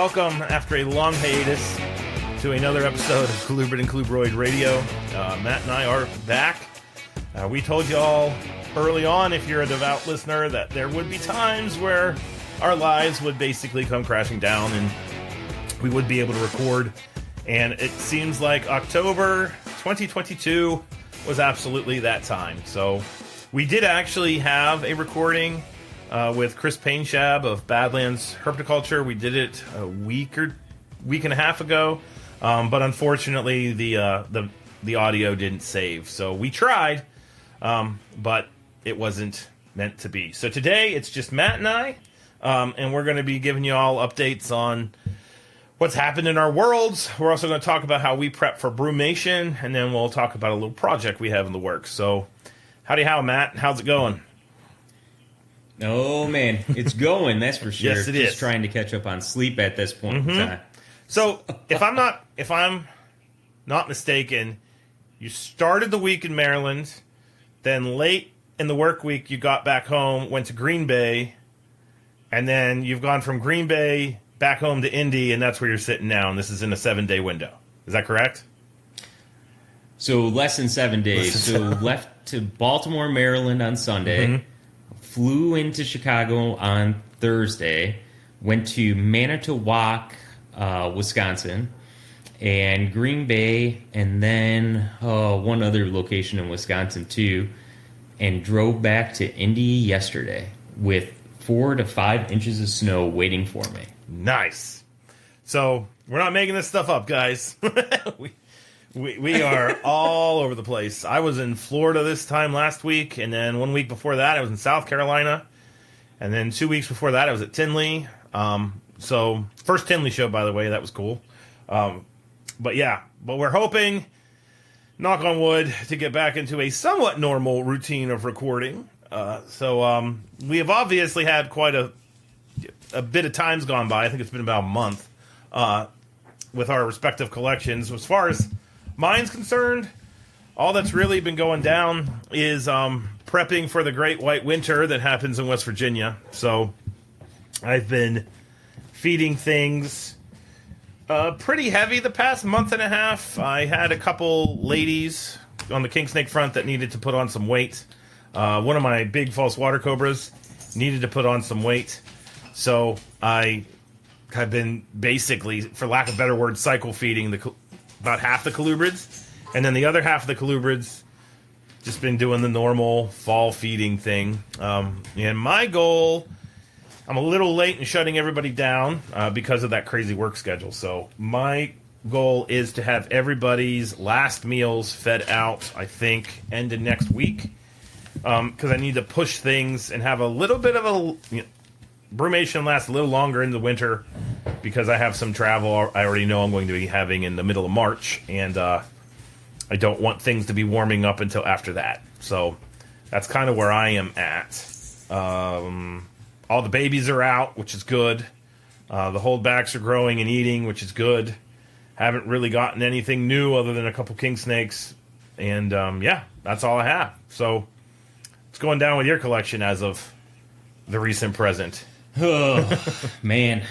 welcome after a long hiatus to another episode of Colubrid and Colubroid Radio. Matt and I are back. We told you all early on, if you're a devout listener, that there would be times where our lives would basically come crashing down and we would be able to record. And it seems like October 2022 was absolutely that time. So we did actually have a recording with Chris Painshab of Badlands Herpetoculture. We did it a week and a half ago, but unfortunately the audio didn't save. So we tried, but it wasn't meant to be. So today it's just Matt and I, and we're going to be giving you all updates on what's happened in our worlds. We're also going to talk about how we prep for brumation, and then we'll talk about a little project we have in the works. So howdy how, Matt. How's it going? Oh, man. It's going, that's for sure. Yes, it is. Just trying to catch up on sleep at this point in time. So if I'm not mistaken, you started the week in Maryland, then late in the work week you got back home, went to Green Bay, and then you've gone from Green Bay back home to Indy, and that's where you're sitting now, and this is in a 7-day window. Is that correct? So less than 7 days. Left to Baltimore, Maryland on Sunday, flew into Chicago on Thursday, went to Manitowoc, Wisconsin, and Green Bay, and then one other location in Wisconsin too, and drove back to Indy yesterday with 4 to 5 inches of snow waiting for me. Nice. So we're not making this stuff up, guys. We are all over the place. I was in Florida this time last week, and then 1 week before that I was in South Carolina, and then 2 weeks before that I was at Tinley. So first Tinley show, by the way, that was cool. But we're hoping, knock on wood, to get back into a somewhat normal routine of recording. So we have obviously had quite a bit of time's gone by. I think it's been about a month with our respective collections. As far as mine's concerned, all that's really been going down is prepping for the great white winter that happens in West Virginia. So I've been feeding things pretty heavy the past month and a half. I had a couple ladies on the king snake front that needed to put on some weight. One of my big false water cobras needed to put on some weight. So I have been basically, for lack of a better word, cycle feeding about half the colubrids, and then the other half of the colubrids just been doing the normal fall feeding thing. And my goal, I'm a little late in shutting everybody down because of that crazy work schedule. So my goal is to have everybody's last meals fed out, I think, end of next week, because I need to push things and have a little bit of brumation last a little longer in the winter, because I have some travel I already know I'm going to be having in the middle of March, and I don't want things to be warming up until after that. So that's kind of where I am at. All the babies are out, which is good. The holdbacks are growing and eating, which is good. Haven't really gotten anything new other than a couple king snakes, and that's all I have. So what's going down with your collection as of the recent present? Oh, man.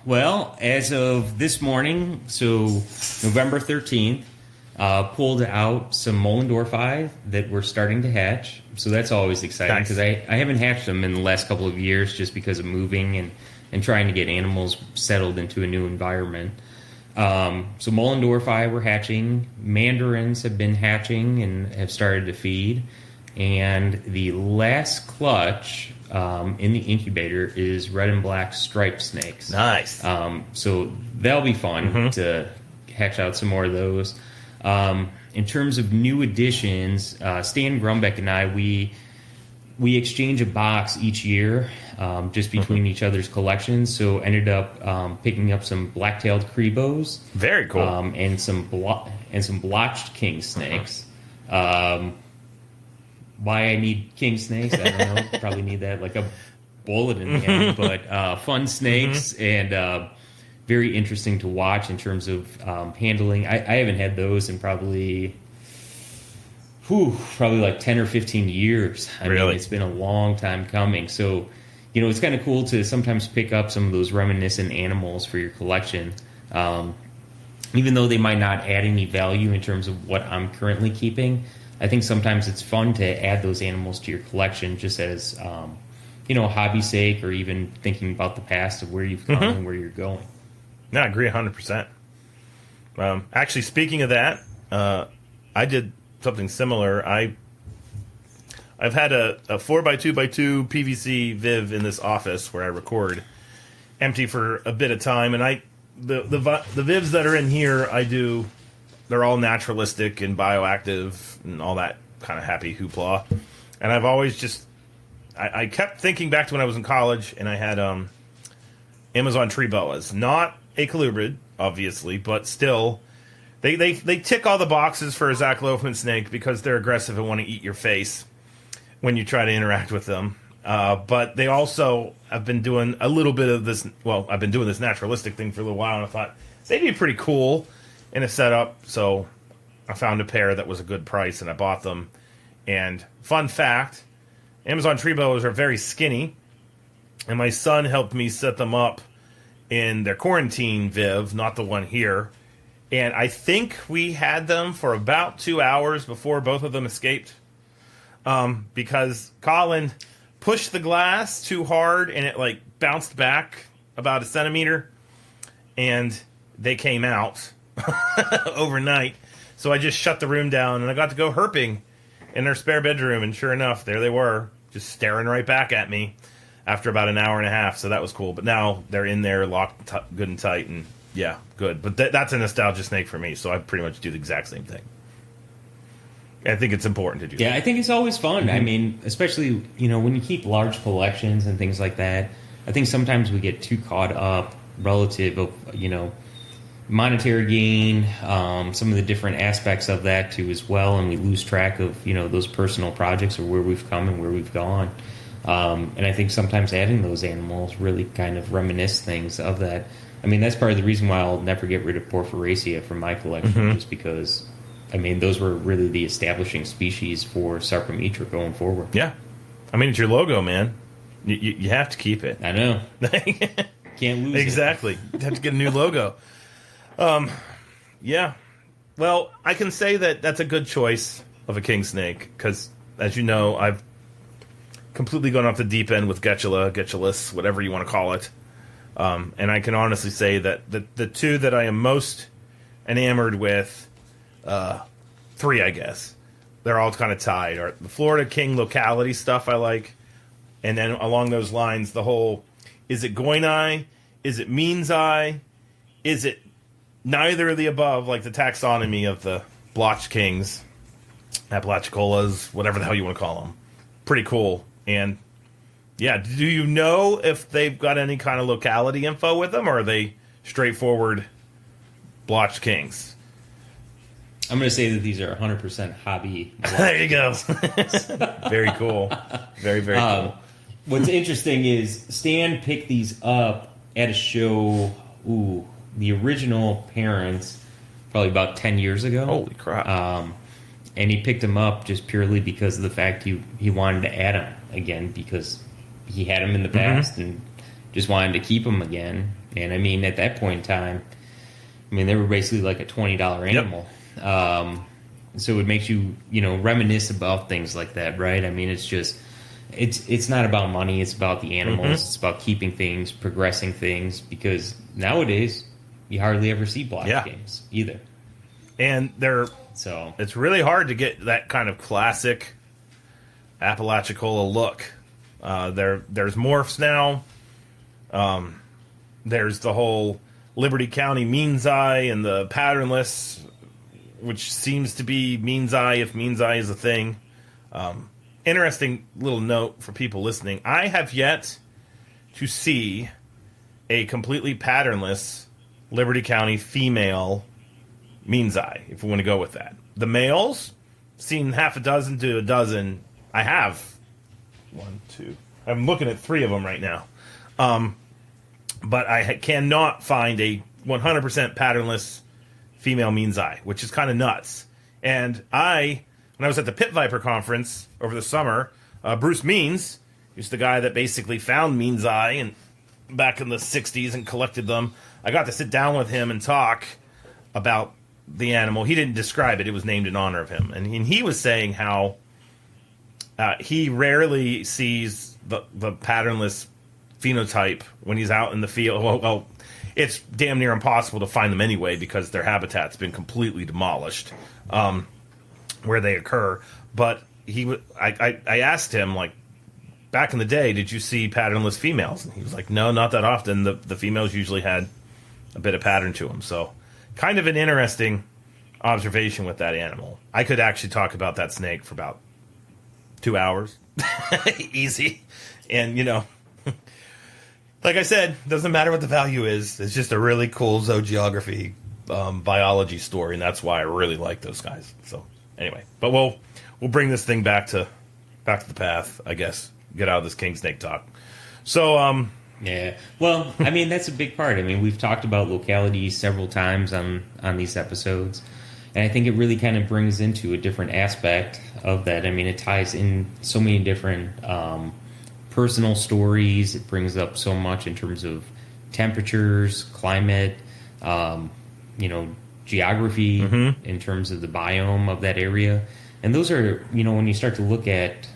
Well, as of this morning, so November 13th, pulled out some Mollendorfi that were starting to hatch. So that's always exciting, because I haven't hatched them in the last couple of years just because of moving and trying to get animals settled into a new environment. So Mollendorfi were hatching. Mandarins have been hatching and have started to feed. And the last clutch in the incubator is red and black striped snakes. Nice. So that'll be fun to hatch out some more of those. In terms of new additions, Stan Grumbeck and I, we exchange a box each year just between each other's collections. So ended up picking up some black-tailed Crebos. Very cool. And some blotched king snakes. Why I need king snakes, I don't know. Probably need that like a bullet in the end. But fun snakes and very interesting to watch in terms of handling. I haven't had those in probably like 10 or 15 years. I mean, it's been a long time coming. So it's kind of cool to sometimes pick up some of those reminiscent animals for your collection. Even though they might not add any value in terms of what I'm currently keeping, I think sometimes it's fun to add those animals to your collection just as, hobby's sake, or even thinking about the past of where you've come and where you're going. No, I agree 100%. Actually, speaking of that, I did something similar. I've had a 4x2x2 PVC Viv in this office where I record, empty for a bit of time, and the Vivs that are in here, they're all naturalistic and bioactive and all that kind of happy hoopla. And I've always I kept thinking back to when I was in college, and I had Amazon tree boas, not a colubrid, obviously, but still, they tick all the boxes for a Zac Loafman snake because they're aggressive and want to eat your face when you try to interact with them. But they also have been doing a little bit of this. Well, I've been doing this naturalistic thing for a little while, and I thought they'd be pretty cool in a setup. So I found a pair that was a good price, and I bought them. And fun fact, Amazon tree boas are very skinny, and my son helped me set them up in their quarantine Viv, not the one here. And I think we had them for about 2 hours before both of them escaped. Because Colin pushed the glass too hard and it bounced back about a centimeter, and they came out overnight. So I just shut the room down, and I got to go herping in their spare bedroom, and sure enough, there they were, just staring right back at me after about an hour and a half. So that was cool. But now they're in there, locked good and tight, and yeah, good. But that's a nostalgia snake for me, so I pretty much do the exact same thing. I think it's important to do that. Yeah, I think it's always fun. I mean, especially, when you keep large collections and things like that, I think sometimes we get too caught up relative of, monetary gain, some of the different aspects of that too as well, and we lose track of, those personal projects or where we've come and where we've gone. And I think sometimes adding those animals really kind of reminisce things of that. I mean, that's part of the reason why I'll never get rid of Porphyracea from my collection, just because... those were really the establishing species for Sarcomitra going forward. Yeah. it's your logo, man. You have to keep it. I know. Can't lose exactly. You have to get a new logo. Yeah. Well, I can say that that's a good choice of a king snake, because, as you know, I've completely gone off the deep end with Getulus, whatever you want to call it. And I can honestly say that the two that I am most enamored with... three, I guess. They're all kind of tied. The Florida King locality stuff I like. And then along those lines, the whole, is it Goinai? Is it Meansai? Is it neither of the above, like the taxonomy of the blotch kings, Apalachicolas, whatever the hell you want to call them. Pretty cool. And, yeah, do you know if they've got any kind of locality info with them, or are they straightforward blotch kings? I'm going to say that these are 100% hobby. There you go. Very cool. Very, very cool. What's interesting is Stan picked these up at a show, the original parents, probably about 10 years ago. Holy crap. And he picked them up just purely because of the fact he wanted to add them again, because he had them in the past and just wanted to keep them again. And, at that point in time, they were basically like a $20 animal. Yep. So it makes you, reminisce about things like that, right? It's just, it's not about money. It's about the animals. It's about keeping things, progressing things, because nowadays you hardly ever see blotch games either. And it's really hard to get that kind of classic Apalachicola look. There's morphs now. There's the whole Liberty County Meansai and the patternless, which seems to be Meansai if Meansai is a thing. Interesting little note for people listening. I have yet to see a completely patternless Liberty County female Meansai, if we want to go with that. The males, seen half a dozen to a dozen. I have one, two. I'm looking at 3 of them right now. But I cannot find a 100% patternless female Meansai, which is kind of nuts. And when I was at the Pit Viper conference over the summer, Bruce Means He's the guy that basically found Mean's Eye and back in the 60s and collected them. I got to sit down with him and talk about the animal. He didn't describe it. It was named in honor of him. And he was saying how he rarely sees the patternless phenotype when he's out in the field. Well, it's damn near impossible to find them anyway because their habitat's been completely demolished where they occur. But I asked him, like, back in the day, did you see patternless females? And he was like, no, not that often. The females usually had a bit of pattern to them. So kind of an interesting observation with that animal. I could actually talk about that snake for about 2 hours. Easy. And, like I said, doesn't matter what the value is. It's just a really cool zoogeography, biology story, and that's why I really like those guys. So anyway, but we'll bring this thing back to the path, I guess. Get out of this king snake talk. So yeah. Well, I mean, that's a big part. I mean, we've talked about localities several times on these episodes, and I think it really kind of brings into a different aspect of that. I mean, it ties in so many different personal stories. It brings up so much in terms of temperatures, climate, geography, in terms of the biome of that area. And those are, when you start to look at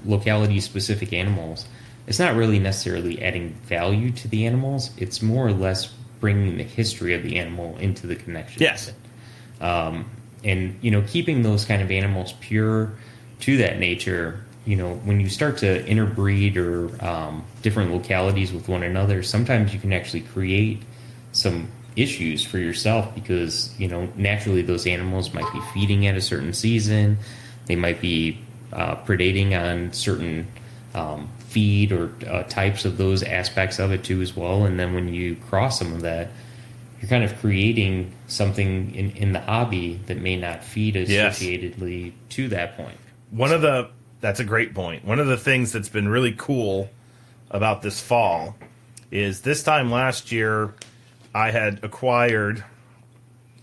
locality-specific animals, it's not really necessarily adding value to the animals. It's more or less bringing the history of the animal into the connection. Yes. And, keeping those kind of animals pure to that nature, when you start to interbreed or different localities with one another, sometimes you can actually create some issues for yourself because, naturally those animals might be feeding at a certain season. They might be predating on certain feed or types of those aspects of it too as well. And then when you cross some of that, you're kind of creating something in the hobby that may not feed associatedly to that point. That's a great point. One of the things that's been really cool about this fall is this time last year I had acquired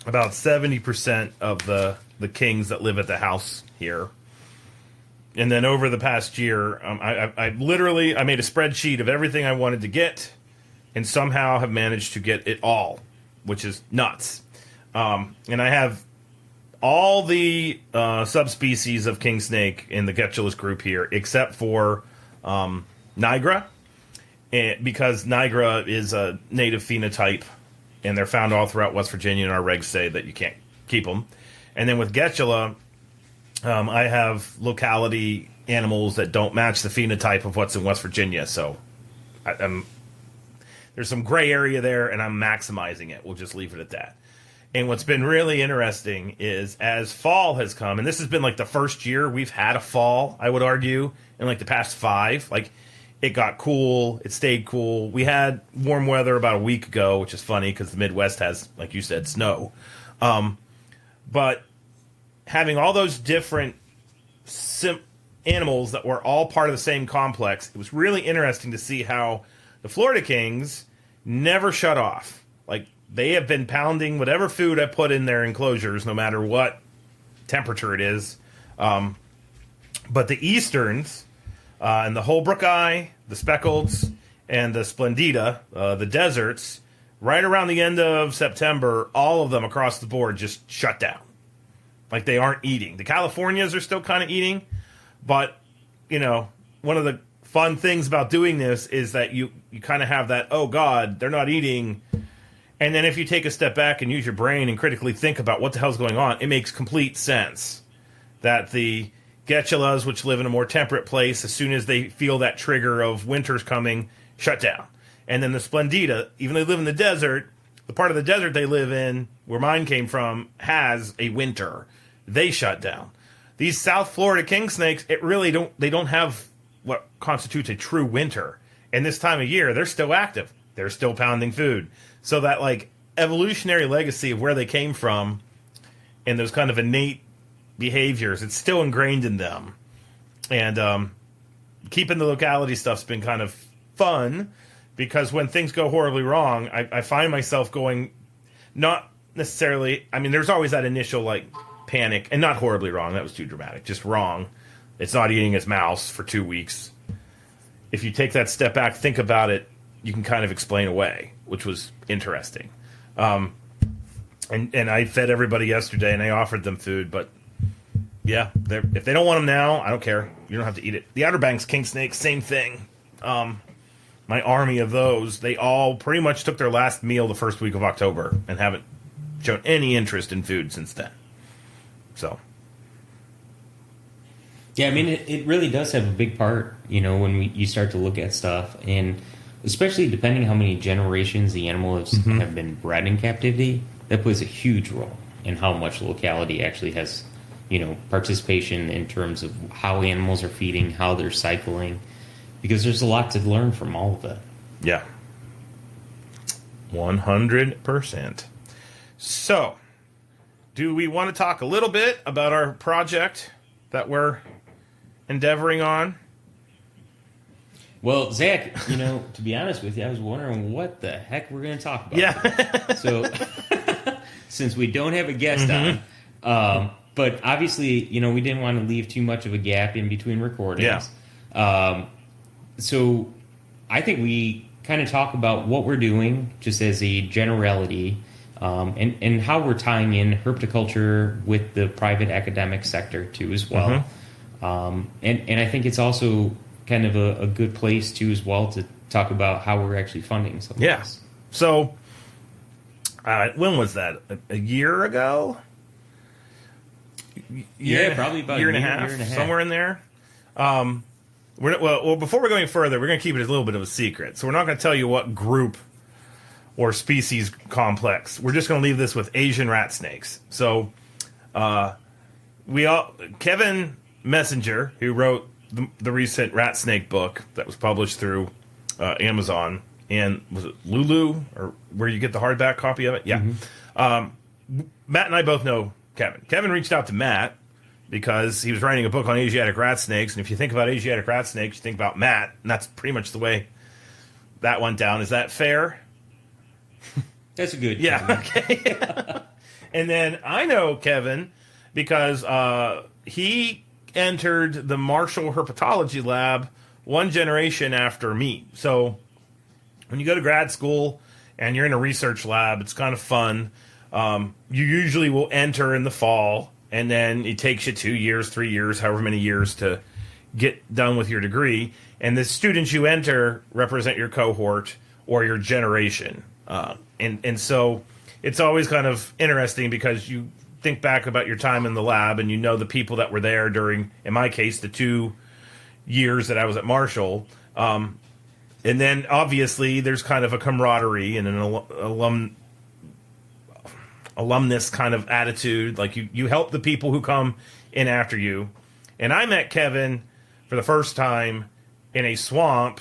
about 70% of the kings that live at the house here. And then over the past year, I made a spreadsheet of everything I wanted to get and somehow have managed to get it all, which is nuts. And I have all the subspecies of king snake in the Getulus group here, except for Nigra, because Nigra is a native phenotype, and they're found all throughout West Virginia, and our regs say that you can't keep them. And then with Getula, I have locality animals that don't match the phenotype of what's in West Virginia, so there's some gray area there, and I'm maximizing it. We'll just leave it at that. And what's been really interesting is as fall has come, and this has been like the first year we've had a fall, I would argue, in like the past 5. Like, it got cool, it stayed cool. We had warm weather about a week ago, which is funny because the Midwest has, like you said, snow. But having all those different animals that were all part of the same complex, it was really interesting to see how the Florida Kings never shut off. Like, they have been pounding whatever food I put in their enclosures, no matter what temperature it is. But the Easterns, and the Holbrook Eye, the Speckleds, and the Splendida, the deserts, right around the end of September, all of them across the board just shut down. Like, they aren't eating. The Californias are still kind of eating, but, one of the fun things about doing this is that you kind of have that, oh, God, they're not eating. And then if you take a step back and use your brain and critically think about what the hell's going on, it makes complete sense that the Getulas, which live in a more temperate place, as soon as they feel that trigger of winter's coming, shut down. And then the Splendida, even though they live in the desert, the part of the desert they live in, where mine came from, has a winter. They shut down. These South Florida king snakes, they don't have what constitutes a true winter. And this time of year, they're still active. They're still pounding food. So that, like, evolutionary legacy of where they came from and those kind of innate behaviors, it's still ingrained in them. And keeping the locality stuff's been kind of fun because when things go horribly wrong, I find myself going, not necessarily, I mean, there's always that initial, like, panic, and not horribly wrong, that was too dramatic, just wrong. It's not eating its mouse for 2 weeks. if you take that step back, think about it, you can kind of explain away, which was interesting. And I fed everybody yesterday, and I offered them food, but yeah, if they don't want them now, I don't care. You don't have to eat it. The Outer Banks king snakes, same thing. My army of those, they all pretty much took their last meal the first week of October and haven't shown any interest in food since then. So, yeah, I mean, it really does have a big part, when you start to look at stuff, and especially depending how many generations the animals have been bred in captivity, that plays a huge role in how much locality actually has, participation in terms of how animals are feeding, how they're cycling, because there's a lot to learn from all of it. Yeah. 100%. So, do we want to talk a little bit about our project that we're endeavoring on? Well, Zach, to be honest with you, I was wondering what the heck we're going to talk about. Yeah. So, since we don't have a guest on, but obviously, we didn't want to leave too much of a gap in between recordings. Yeah. So, I think we kind of talk about what we're doing just as a generality, and how we're tying in herpetoculture with the private academic sector too as well. And I think it's also kind of a good place too as well to talk about how we're actually funding some of this. So when was that? A year ago? Probably about a year and a half, somewhere in there. Well, before we're going further, we're going to keep it a little bit of a secret. So we're not going to tell you what group or species complex. We're just going to leave this with Asian rat snakes. So Kevin Messenger, who wrote the recent rat snake book that was published through Amazon, and was it Lulu, or where you get the hardback copy of it? Yeah. Matt and I both know Kevin. Kevin reached out to Matt because he was writing a book on Asiatic rat snakes, and if you think about Asiatic rat snakes, you think about Matt, and that's pretty much the way that went down. Is that fair? That's a good. Yeah. Okay. And then I know Kevin because he entered the Marshall Herpetology Lab one generation after me. So when you go to grad school and you're in a research lab, it's kind of fun. You usually will enter in the fall, and then it takes you 2 years, 3 years, however many years to get done with your degree. And the students you enter represent your cohort or your generation. And so it's always kind of interesting because you think back about your time in the lab and you know the people that were there during, in my case, the 2 years that I was at Marshall. And then obviously there's kind of a camaraderie and an alumnus kind of attitude. Like you help the people who come in after you. And I met Kevin for the first time in a swamp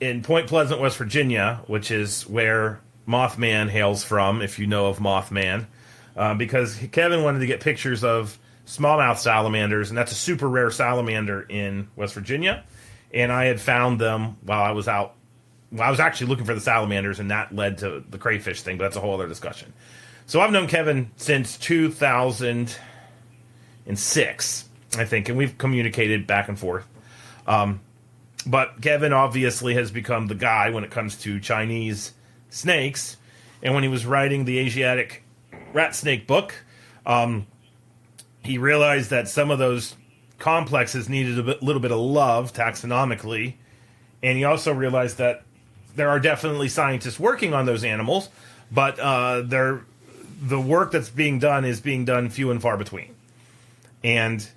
in Point Pleasant, West Virginia, which is where Mothman hails from, if you know of Mothman. Because Kevin wanted to get pictures of smallmouth salamanders, and that's a super rare salamander in West Virginia. And I had found them while I was out. Well, I was actually looking for the salamanders, and that led to the crayfish thing, but that's a whole other discussion. So I've known Kevin since 2006, I think, and we've communicated back and forth. But Kevin obviously has become the guy when it comes to Chinese snakes. And when he was writing the Asiatic rat snake book, he realized that some of those complexes needed a little bit of love taxonomically. And he also realized that there are definitely scientists working on those animals, but the work that's being done is being done few and far between. And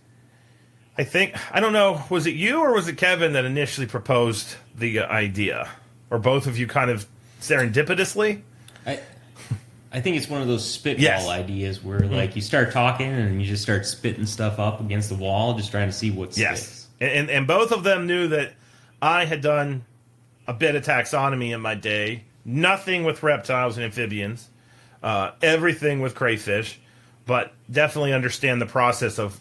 I don't know, was it you or was it Kevin that initially proposed the idea? Or both of you kind of serendipitously? I think it's one of those spitball ideas where like you start talking and you just start spitting stuff up against the wall, just trying to see what sticks. And both of them knew that I had done a bit of taxonomy in my day. Nothing with reptiles and amphibians. Everything with crayfish. But definitely understand the process of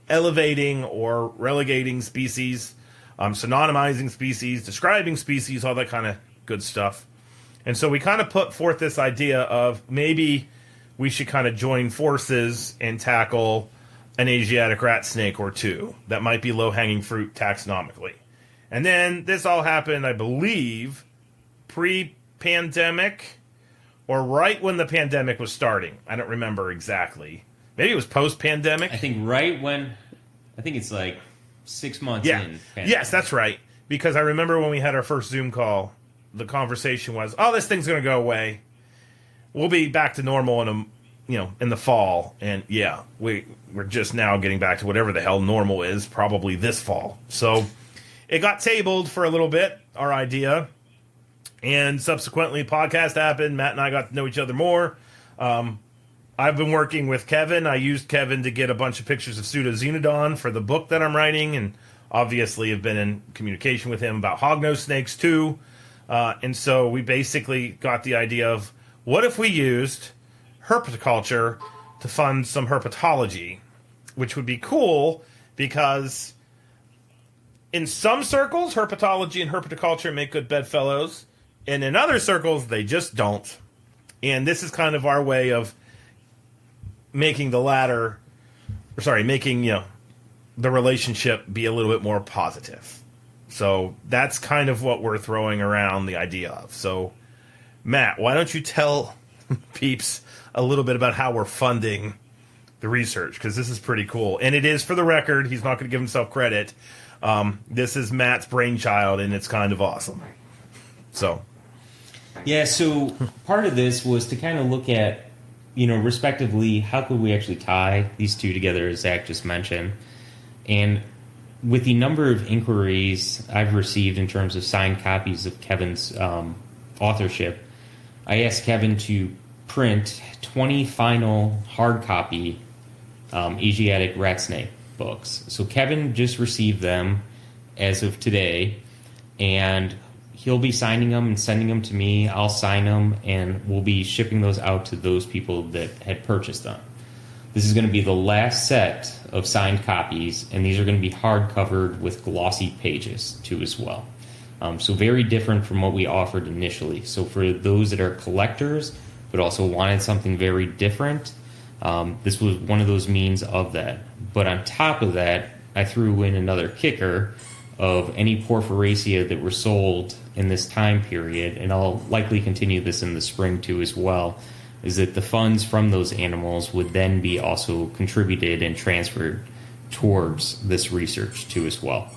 elevating or relegating species, synonymizing species, describing species, all that kind of good stuff. And so we kind of put forth this idea of maybe we should kind of join forces and tackle an Asiatic rat snake or two that might be low-hanging fruit taxonomically. And then this all happened, I believe, pre-pandemic or right when the pandemic was starting. I don't remember exactly. Maybe it was post-pandemic. I think it's like 6 months in. Pandemic. Yes, that's right. Because I remember when we had our first Zoom call, the conversation was, "Oh, this thing's going to go away. We'll be back to normal in the fall." And yeah, we're just now getting back to whatever the hell normal is, probably this fall. So it got tabled for a little bit, our idea, and subsequently podcast happened. Matt and I got to know each other more. I've been working with Kevin. I used Kevin to get a bunch of pictures of pseudoxenodon for the book that I'm writing, and obviously have been in communication with him about hognose snakes too. And so we basically got the idea of, what if we used herpetoculture to fund some herpetology, which would be cool because in some circles, herpetology and herpetoculture make good bedfellows, and in other circles, they just don't. And this is kind of our way of making the relationship be a little bit more positive. So that's kind of what we're throwing around the idea of. So, Matt, why don't you tell peeps a little bit about how we're funding the research? Because this is pretty cool. And it is, for the record, he's not going to give himself credit. This is Matt's brainchild, and it's kind of awesome. So. Yeah, so part of this was to kind of look at, respectively, how could we actually tie these two together, as Zach just mentioned. And with the number of inquiries I've received in terms of signed copies of Kevin's authorship, I asked Kevin to print 20 final hard copy Asiatic rat snake books. So Kevin just received them as of today, and he'll be signing them and sending them to me. I'll sign them, and we'll be shipping those out to those people that had purchased them. This is going to be the last set of signed copies, and these are going to be hard-covered with glossy pages, too, as well. So very different from what we offered initially. So for those that are collectors but also wanted something very different, this was one of those means of that. But on top of that, I threw in another kicker of any Porphyracea that were sold in this time period, and I'll likely continue this in the spring, too, as well, is that the funds from those animals would then be also contributed and transferred towards this research too as well.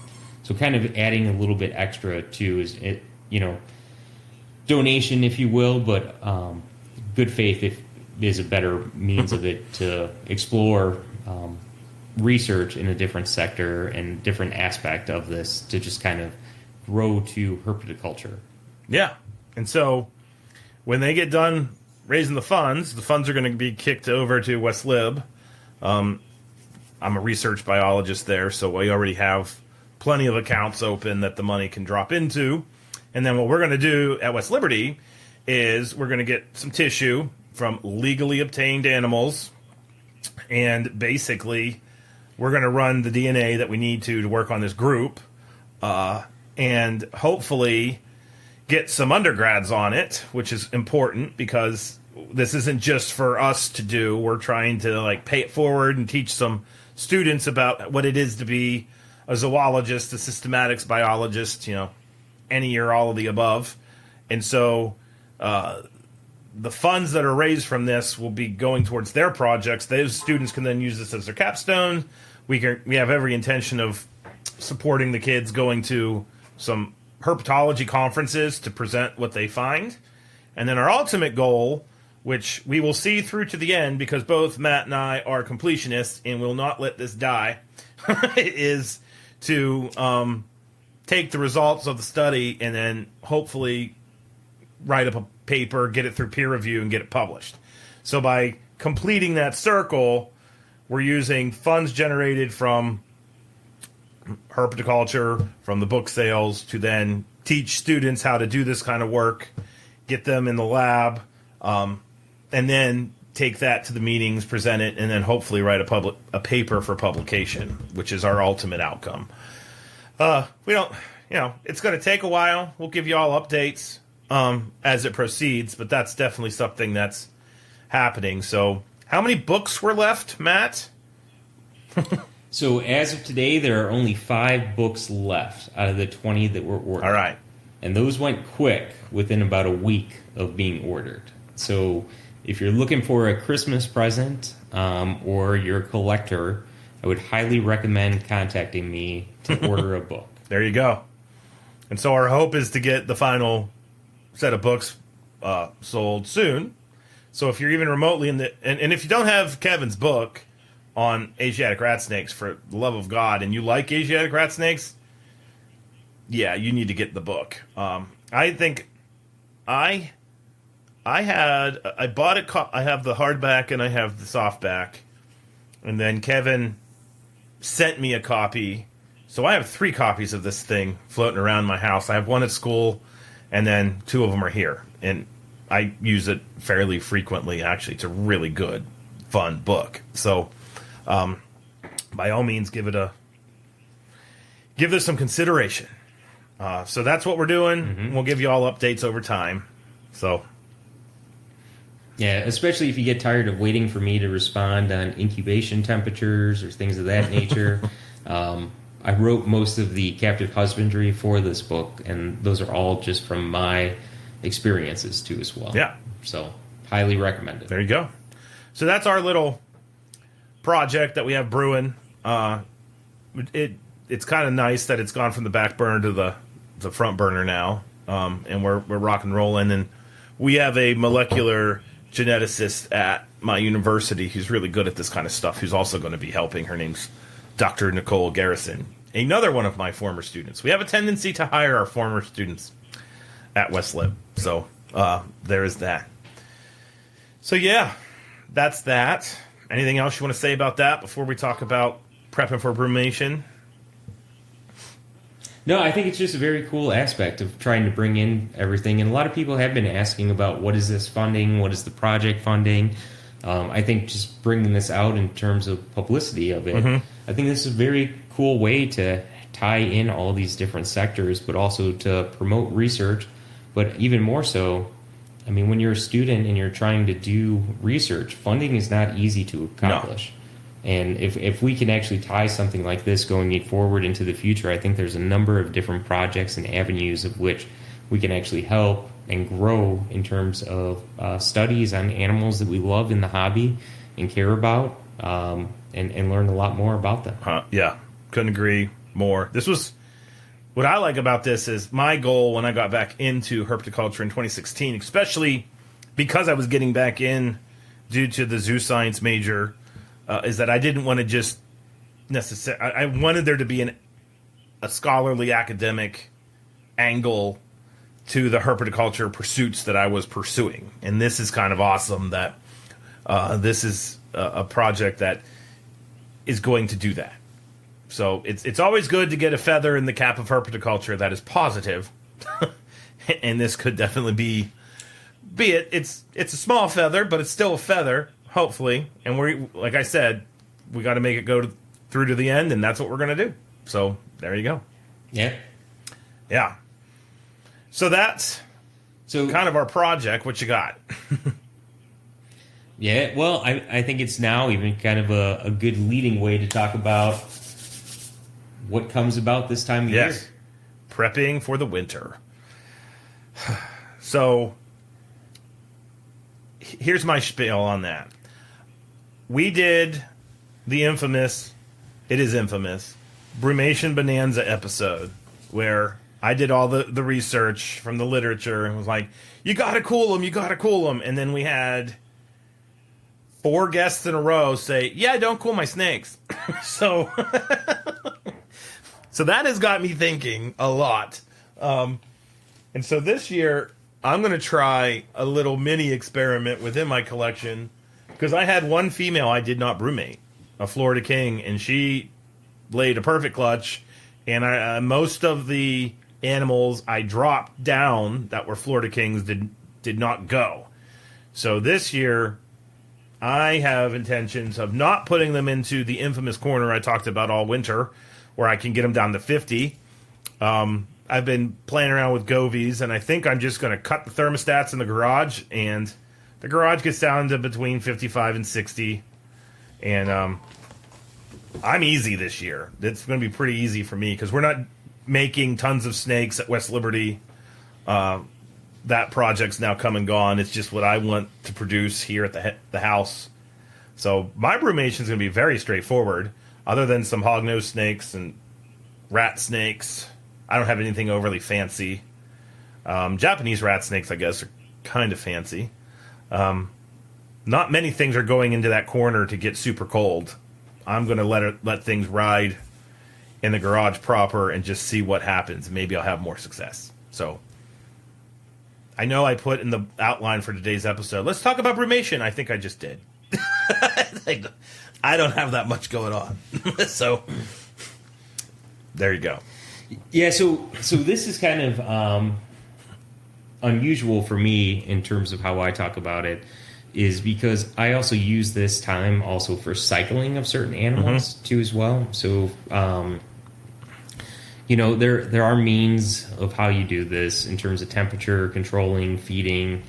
So kind of adding a little bit extra to is it, donation, if you will, but good faith is a better means of it to explore research in a different sector and different aspect of this to just kind of grow to herpetoculture. Yeah. And so when they get done raising the funds are going to be kicked over to West Lib. I'm a research biologist there, so we already have plenty of accounts open that the money can drop into. And then what we're going to do at West Liberty is we're going to get some tissue from legally obtained animals, and basically we're going to run the DNA that we need to work on this group, and hopefully get some undergrads on it, which is important because this isn't just for us to do. We're trying to pay it forward and teach some students about what it is to be a zoologist, a systematics biologist, any or all of the above. And so the funds that are raised from this will be going towards their projects. Those students can then use this as their capstone. We have every intention of supporting the kids going to some herpetology conferences to present what they find. And then our ultimate goal, which we will see through to the end because both Matt and I are completionists and will not let this die, is to take the results of the study and then hopefully write up a paper, get it through peer review, and get it published. So by completing that circle, we're using funds generated from herpetoculture, from the book sales, to then teach students how to do this kind of work, get them in the lab, and then take that to the meetings, present it, and then hopefully write a paper for publication, which is our ultimate outcome. We don't, it's going to take a while. We'll give you all updates as it proceeds, but that's definitely something that's happening. So how many books were left, Matt? So as of today, there are only 5 books left out of the 20 that were ordered. All right. And those went quick within about a week of being ordered. So if you're looking for a Christmas present or you're a collector, I would highly recommend contacting me to order a book. There you go. And so our hope is to get the final set of books sold soon. So if you're even remotely in the... And if you don't have Kevin's book on Asiatic rat snakes, for the love of God, and you like Asiatic rat snakes, yeah, you need to get the book. I think I bought it. I have the hardback and I have the softback, and then Kevin sent me a copy. So I have 3 copies of this thing floating around my house. I have one at school, and then 2 of them are here, and I use it fairly frequently. Actually, it's a really good, fun book. So, by all means, give this some consideration. So that's what we're doing. Mm-hmm. We'll give you all updates over time. So, yeah, especially if you get tired of waiting for me to respond on incubation temperatures or things of that nature. I wrote most of the captive husbandry for this book, and those are all just from my experiences too as well. Yeah. So, highly recommend it. There you go. So that's our little project that we have brewing. It's kind of nice that it's gone from the back burner to the front burner now, and we're rock and rolling. And we have a molecular geneticist at my university who's really good at this kind of stuff, who's also going to be helping. Her name's Dr. Nicole Garrison, another one of my former students. We have a tendency to hire our former students at West Lib. So there is that. So yeah, that's that. Anything else you want to say about that before we talk about prepping for brumation? No, I think it's just a very cool aspect of trying to bring in everything. And a lot of people have been asking about what is this funding? What is the project funding? I think just bringing this out in terms of publicity of it, mm-hmm. I think this is a very cool way to tie in all these different sectors, but also to promote research. But even more so, I mean, when you're a student and you're trying to do research, funding is not easy to accomplish. No. And if we can actually tie something like this going forward into the future, I think there's a number of different projects and avenues of which we can actually help and grow in terms of studies on animals that we love in the hobby and care about, and learn a lot more about them. Yeah, couldn't agree more. This was... What I like about this is my goal when I got back into herpetoculture in 2016, especially because I was getting back in due to the zoo science major, is that I didn't want to just necessarily... I wanted there to be a scholarly academic angle to the herpetoculture pursuits that I was pursuing. And this is kind of awesome that this is a project that is going to do that. So it's always good to get a feather in the cap of herpetoculture that is positive, and this could definitely be it. It's a small feather, but it's still a feather, hopefully. And we, like I said, we got to make it go through to the end, and that's what we're gonna do. So there you go. Yeah. So that's kind of our project. What you got? Yeah, well, I think it's now even kind of a good leading way to talk about what comes about this time of year. Prepping for the winter. So, here's my spiel on that. We did the infamous, it is infamous, Brumation Bonanza episode, where I did all the research from the literature and was like, you gotta cool them, and then we had 4 guests in a row say, yeah, don't cool my snakes. So that has got me thinking a lot. And so this year, I'm going to try a little mini experiment within my collection, because I had one female I did not brumate, a Florida King, and she laid a perfect clutch, and most of the animals I dropped down that were Florida Kings did not go. So this year, I have intentions of not putting them into the infamous corner I talked about all winter, where I can get them down to 50. I've been playing around with govies, and I think I'm just going to cut the thermostats in the garage, and the garage gets down to between 55 and 60. And I'm easy this year. It's going to be pretty easy for me because we're not making tons of snakes at West Liberty. That project's now come and gone. It's just what I want to produce here at the house. So my brumation is going to be very straightforward, other than some hognose snakes and rat snakes. I don't have anything overly fancy. Japanese rat snakes, I guess, are kind of fancy. Not many things are going into that corner to get super cold. I'm going to let things ride in the garage proper and just see what happens. Maybe I'll have more success. So I know I put in the outline for today's episode, let's talk about brumation. I think I just did. I don't have that much going on. So there you go. Yeah, so this is kind of unusual for me in terms of how I talk about it, is because I also use this time also for cycling of certain animals too as well. So, there are means of how you do this in terms of temperature, controlling, feeding.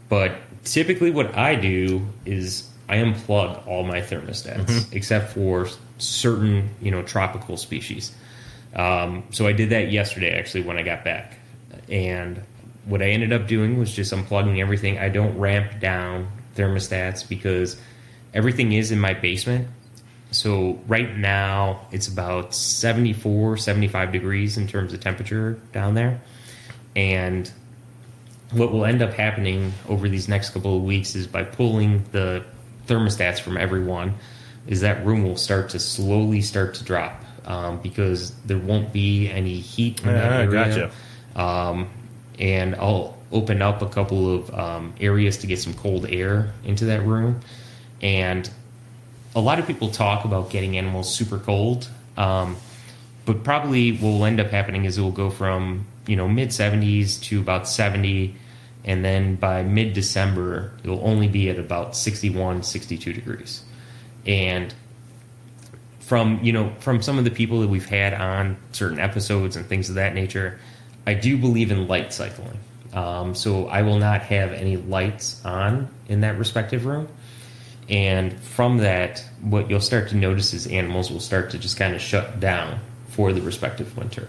But typically what I do is I unplug all my thermostats except for certain, tropical species. So I did that yesterday, actually, when I got back. And what I ended up doing was just unplugging everything. I don't ramp down thermostats because everything is in my basement. So right now it's about 74, 75 degrees in terms of temperature down there. And what will end up happening over these next couple of weeks is by pulling the thermostats from everyone, is that room will slowly start to drop because there won't be any heat in that area. Gotcha. And I'll open up a couple of areas to get some cold air into that room. And a lot of people talk about getting animals super cold, but probably what will end up happening is it will go from mid 70s to about 70, and then by mid-December it will only be at about 61, 62 degrees. And from some of the people that we've had on certain episodes and things of that nature, I do believe in light cycling. So I will not have any lights on in that respective room. And from that, what you'll start to notice is animals will start to just kind of shut down for the respective winter.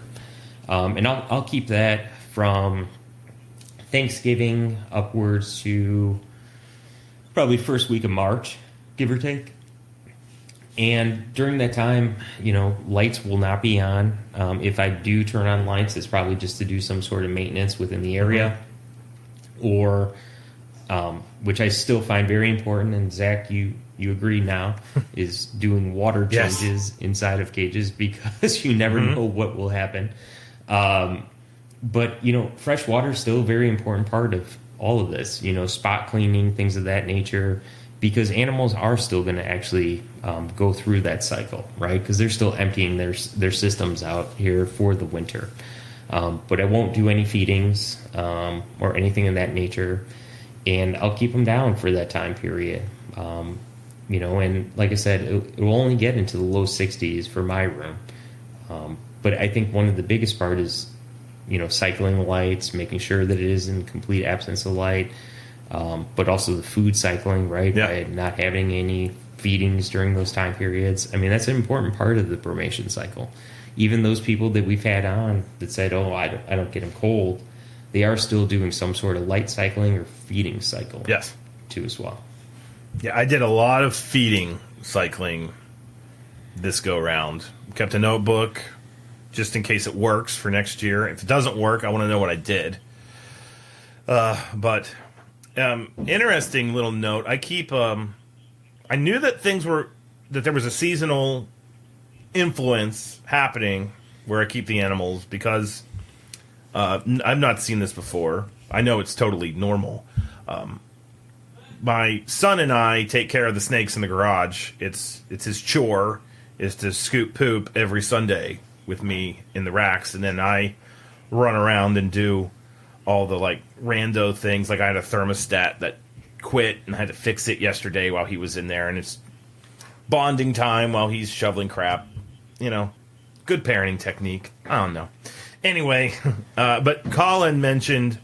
And I'll keep that from Thanksgiving upwards to probably first week of March, give or take. And during that time, lights will not be on. If I do turn on lights, it's probably just to do some sort of maintenance within the area, or which I still find very important. And Zach, you agree now, is doing water changes inside of cages, because you never know what will happen. But fresh water is still a very important part of all of this. Spot cleaning, things of that nature, because animals are still going to actually go through that cycle, right? Because they're still emptying their systems out here for the winter. But I won't do any feedings or anything of that nature, and I'll keep them down for that time period. And like I said, it will only get into the low 60s for my room. But I think one of the biggest part is, cycling the lights, making sure that it is in complete absence of light. But also the food cycling, right? Yeah. By not having any feedings during those time periods. I mean, that's an important part of the brumation cycle. Even those people that we've had on that said, "Oh, I don't get them cold," they are still doing some sort of light cycling or feeding cycle. Yes. Too as well. Yeah, I did a lot of feeding cycling this go round. Kept a notebook just in case it works for next year. If it doesn't work, I want to know what I did. But interesting little note. I keep. I knew that that there was a seasonal influence happening where I keep the animals, because I've not seen this before. I know it's totally normal. My son and I take care of the snakes in the garage. It's his chore is to scoop poop every Sunday with me in the racks, and then I run around and do all the rando things. Like I had a thermostat that quit and I had to fix it yesterday while he was in there, and it's bonding time while he's shoveling crap. Good parenting technique. I don't know. Anyway, but Colin mentioned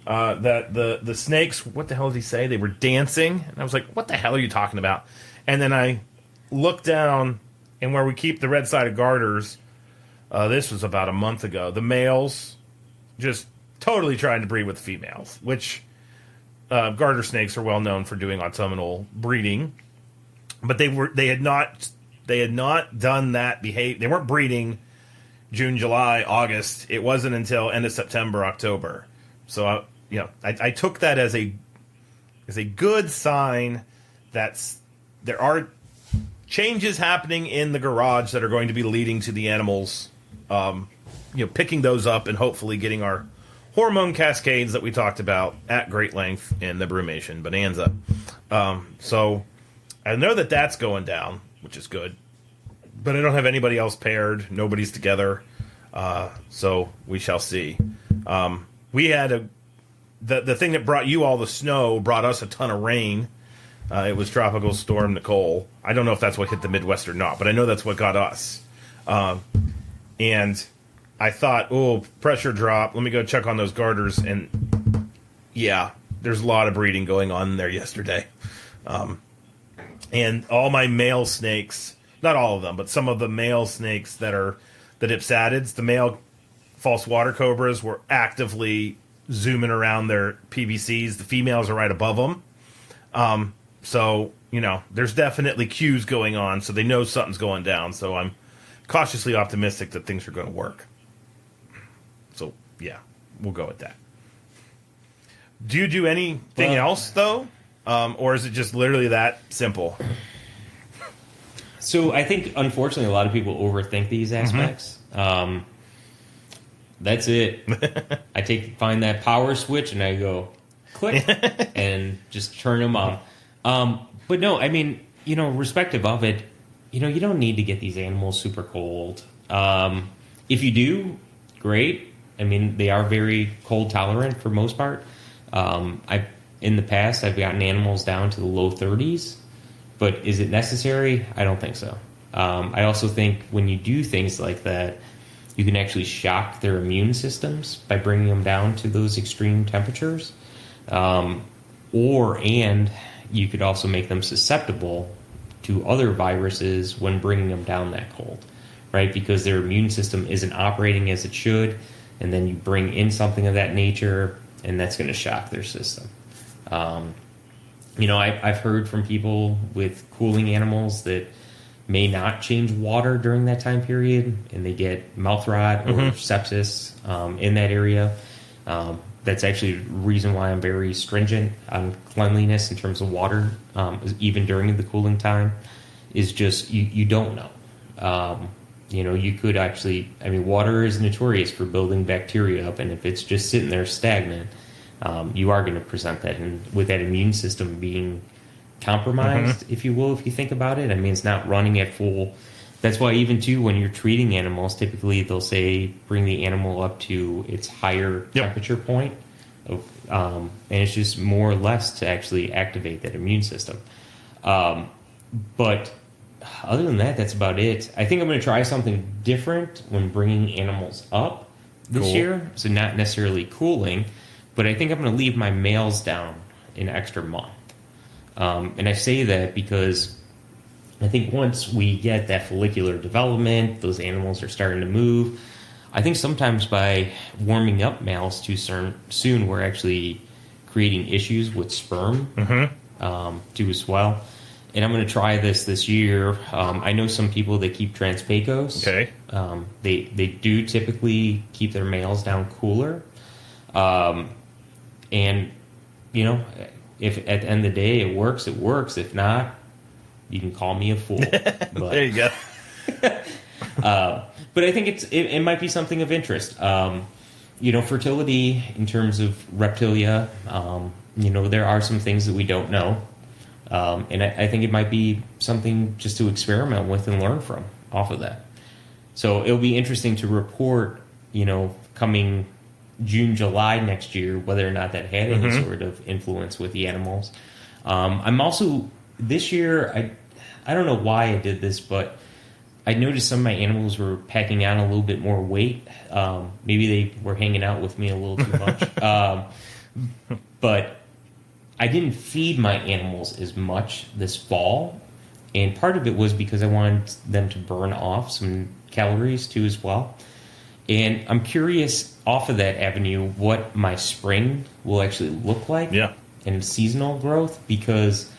that the snakes, what the hell did he say? They were dancing. And I was like, what the hell are you talking about? And then I looked down and where we keep the red-sided garters, this was about a month ago. The males just totally trying to breed with the females, which garter snakes are well known for doing autumnal breeding, but they had not done that behavior. They weren't breeding June, July, August. It wasn't until end of September, October. So I took that as a good sign that there are changes happening in the garage that are going to be leading to the animals, picking those up and hopefully getting our hormone cascades that we talked about at great length in the Brumation Bonanza. So I know that that's going down, which is good. But I don't have anybody else paired. Nobody's together. So we shall see. We had the thing that brought you all the snow brought us a ton of rain. It was Tropical Storm Nicole. I don't know if that's what hit the Midwest or not, but I know that's what got us. And I thought, pressure drop. Let me go check on those garters. And yeah, there's a lot of breeding going on there yesterday. And all my male snakes, not all of them, but some of the male snakes that are the dipsadids, the male false water cobras, were actively zooming around their PVCs. The females are right above them. So, there's definitely cues going on, so they know something's going down. So I'm cautiously optimistic that things are going to work. So, yeah, we'll go with that. Do you do anything else, though? Or is it just literally that simple? So I think, unfortunately, a lot of people overthink these aspects. Mm-hmm. That's it. I find that power switch and I go click and just turn them on. But no, I mean, respective of it, you don't need to get these animals super cold. If you do, great. I mean, they are very cold tolerant for most part. In the past, I've gotten animals down to the low 30s. But is it necessary? I don't think so. I also think when you do things like that, you can actually shock their immune systems by bringing them down to those extreme temperatures. And you could also make them susceptible to other viruses when bringing them down that cold, right? Because their immune system isn't operating as it should, and then you bring in something of that nature, and that's going to shock their system. I've heard from people with cooling animals that may not change water during that time period, and they get mouth rot or sepsis in that area. That's actually the reason why I'm very stringent on cleanliness in terms of water, even during the cooling time, is just you don't know. You could actually, water is notorious for building bacteria up, and if it's just sitting there stagnant, you are going to present that. And with that immune system being compromised, if you will, if you think about it, it's not running at full. That's why even, too, when you're treating animals, typically they'll say bring the animal up to its higher temperature point. And it's just more or less to actually activate that immune system. But other than that, that's about it. I think I'm going to try something different when bringing animals up this year. So not necessarily cooling, but I think I'm going to leave my males down an extra month. And I say that because I think once we get that follicular development, those animals are starting to move. I think sometimes by warming up males too soon, we're actually creating issues with sperm too as well. And I'm going to try this year. I know some people that keep transpecos. Okay. They do typically keep their males down cooler. And, if at the end of the day it works, it works. If not, you can call me a fool. But, there you go. but I think it might be something of interest. Fertility in terms of reptilia, there are some things that we don't know. And I think it might be something just to experiment with and learn from off of that. So it'll be interesting to report, coming June, July next year, whether or not that had any sort of influence with the animals. I'm also, this year, I don't know why I did this, but I noticed some of my animals were packing on a little bit more weight. Maybe they were hanging out with me a little too much. But I didn't feed my animals as much this fall. And part of it was because I wanted them to burn off some calories too as well. And I'm curious off of that avenue what my spring will actually look like in seasonal growth, because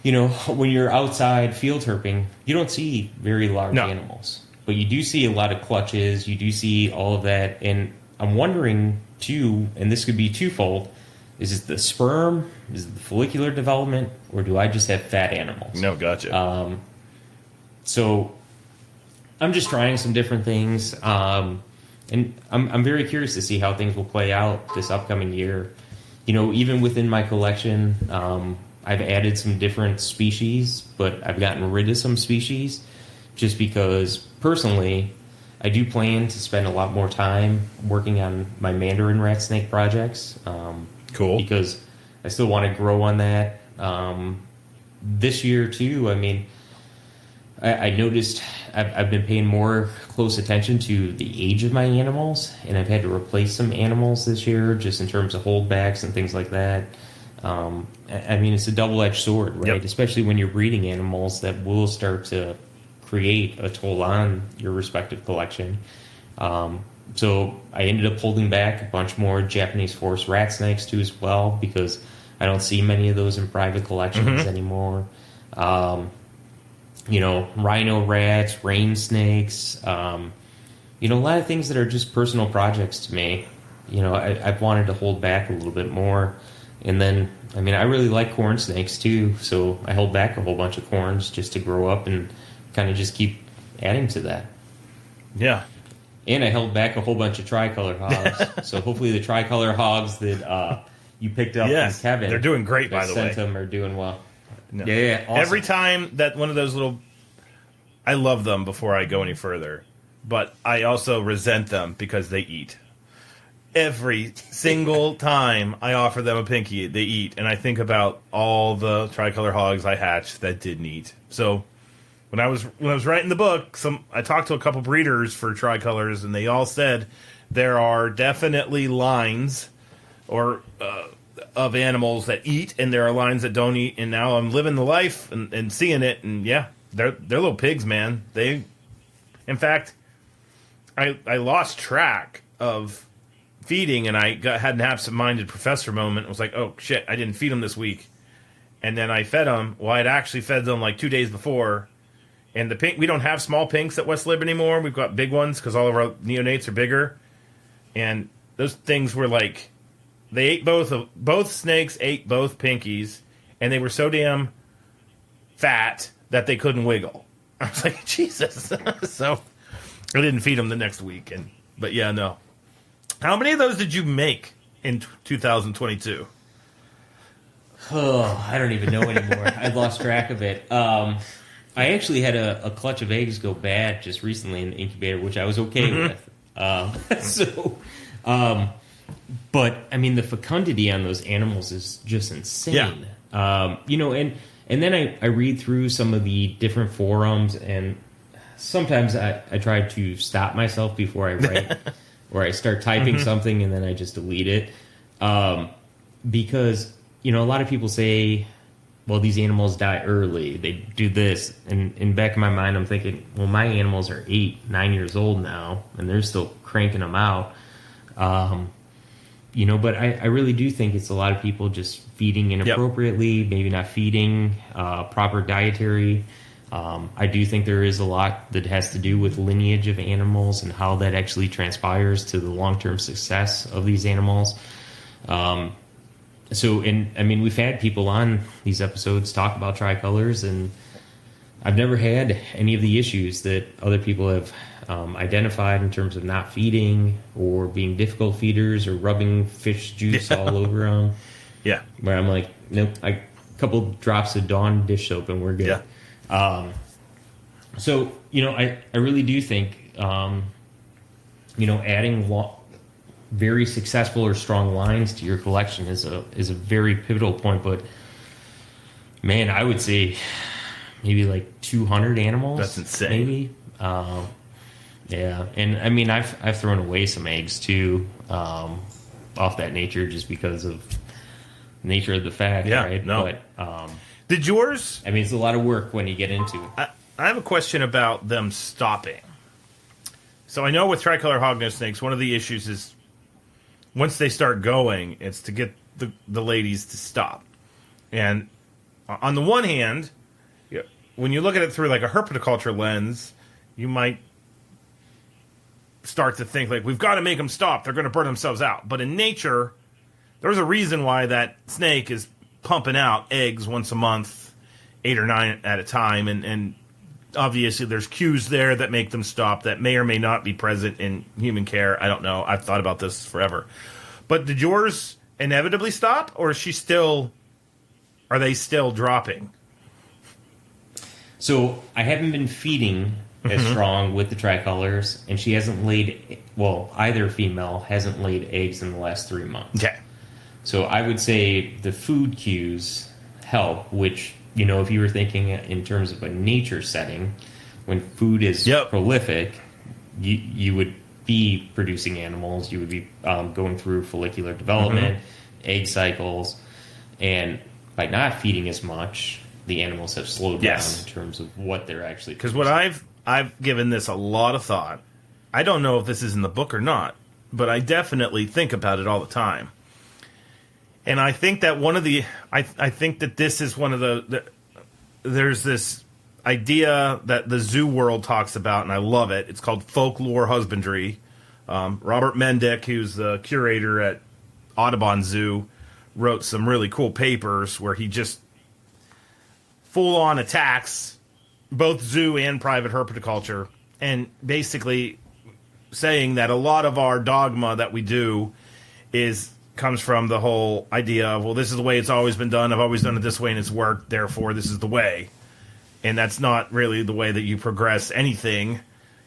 when you're outside field herping, you don't see very large animals, but you do see a lot of clutches, you do see all of that. And I'm wondering too, and this could be twofold, is it the sperm, is it the follicular development, or do I just have fat animals? No, gotcha. So I'm just trying some different things, and I'm very curious to see how things will play out this upcoming year. Even within my collection, I've added some different species, but I've gotten rid of some species just because, personally, I do plan to spend a lot more time working on my Mandarin rat snake projects. Cool. Because I still want to grow on that. This year, too, I noticed I've been paying more close attention to the age of my animals, and I've had to replace some animals this year just in terms of holdbacks and things like that. It's a double-edged sword, right? Yep. Especially when you're breeding animals that will start to create a toll on your respective collection. So I ended up holding back a bunch more Japanese forest rat snakes too as well, because I don't see many of those in private collections anymore. Rhino rats, rain snakes, a lot of things that are just personal projects to me. I've wanted to hold back a little bit more. And then, I really like corn snakes too, so I held back a whole bunch of corns just to grow up and kind of just keep adding to that. Yeah. And I held back a whole bunch of tricolor hogs. So hopefully the tricolor hogs that you picked up from Kevin, they're doing great, by the way. Sent them are doing well. No. Yeah, awesome. Every time that one of those little, I love them before I go any further, but I also resent them because they eat. Every single time I offer them a pinky, they eat, and I think about all the tricolor hogs I hatched that didn't eat. So when I was writing the book, I talked to a couple breeders for tricolors, and they all said there are definitely lines or of animals that eat, and there are lines that don't eat. And now I'm living the life and seeing it, and they're little pigs, man. In fact, I lost track of feeding, and I had an absent-minded professor moment. I was like, oh shit, I didn't feed them this week, and then I fed them. Well, I'd actually fed them like 2 days before. And the pink, we don't have small pinks at West Lib anymore. We've got big ones because all of our neonates are bigger. And those things were like, they ate both snakes ate both pinkies, and they were so damn fat that they couldn't wiggle. I was like, Jesus. So I didn't feed them the next week. But yeah, no. How many of those did you make in 2022? Oh, I don't even know anymore. I lost track of it. I actually had a clutch of eggs go bad just recently in the incubator, which I was okay with. But the fecundity on those animals is just insane. Yeah. And then I read through some of the different forums, and sometimes I try to stop myself before I write, or I start typing something and then I just delete it, because a lot of people say, well, these animals die early, they do this, and in back of my mind I'm thinking, well, my animals are 8-9 years old now and they're still cranking them out. But I really do think it's a lot of people just feeding inappropriately, maybe not feeding proper dietary. I do think there is a lot that has to do with lineage of animals and how that actually transpires to the long-term success of these animals. We've had people on these episodes talk about tricolors, and I've never had any of the issues that other people have identified in terms of not feeding or being difficult feeders or rubbing fish juice all over them. Yeah. Where I'm like, nope, a couple drops of Dawn dish soap and we're good. Yeah. I really do think, adding very successful or strong lines to your collection is a very pivotal point. But man, I would say maybe like 200 animals. That's insane. Maybe. Yeah, and I've thrown away some eggs too, off that nature just because of the nature of the fact. Yeah, right? no. But Did yours? I mean, it's a lot of work when you get into it. I have a question about them stopping. So I know with tricolor hognose snakes, one of the issues is once they start going, it's to get the ladies to stop. And on the one hand, when you look at it through like a herpetoculture lens, you might start to think like, we've got to make them stop. They're going to burn themselves out. But in nature, there's a reason why that snake is pumping out eggs once a month, 8 or 9 at a time. And obviously there's cues there that make them stop that may or may not be present in human care. I don't know. I've thought about this forever. But did yours inevitably stop, or are they still dropping? So I haven't been feeding as strong with the tricolors, and she hasn't laid, well, either female hasn't laid eggs in the last 3 months. Okay. So I would say the food cues help, which, if you were thinking in terms of a nature setting, when food is prolific, you would be producing animals, you would be going through follicular development, egg cycles, and by not feeding as much, the animals have slowed down in terms of what they're actually producing. Because I've given this a lot of thought. I don't know if this is in the book or not, but I definitely think about it all the time. And I think that I think that this is one of there's this idea that the zoo world talks about, and I love it. It's called folklore husbandry. Robert Mendick, who's the curator at Audubon Zoo, wrote some really cool papers where he just full-on attacks both zoo and private herpetoculture, and basically saying that a lot of our dogma that we do comes from the whole idea of, well, this is the way it's always been done. I've always done it this way and it's worked. Therefore, this is the way. And that's not really the way that you progress anything.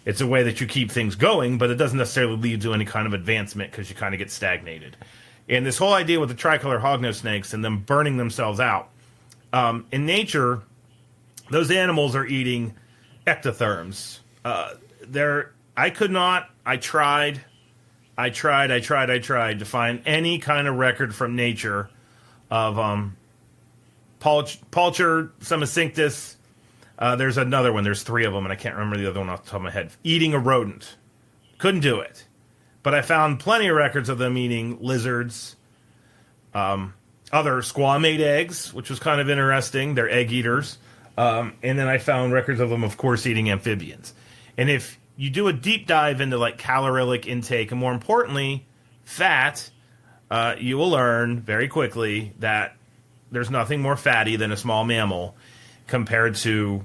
It's a way that you keep things going, but it doesn't necessarily lead to any kind of advancement because you kind of get stagnated. And this whole idea with the tricolor hognose snakes and them burning themselves out. In nature, those animals are eating ectotherms. I tried to find any kind of record from nature of Pulcher, Semicinctus. There's another one. There's 3 of them, and I can't remember the other one off the top of my head. Eating a rodent. Couldn't do it. But I found plenty of records of them eating lizards, other squamate eggs, which was kind of interesting. They're egg eaters. And then I found records of them, of course, eating amphibians. And if you do a deep dive into like caloric intake and more importantly, fat, you will learn very quickly that there's nothing more fatty than a small mammal compared to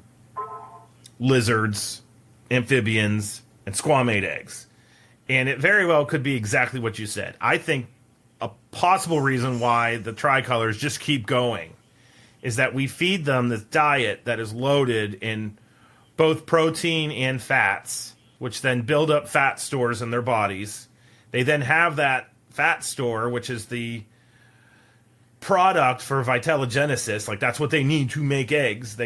lizards, amphibians, and squamate eggs. And it very well could be exactly what you said. I think a possible reason why the tricolors just keep going is that we feed them this diet that is loaded in both protein and fats, which then build up fat stores in their bodies. They then have that fat store, which is the product for vitellogenesis. Like, that's what they need to make eggs.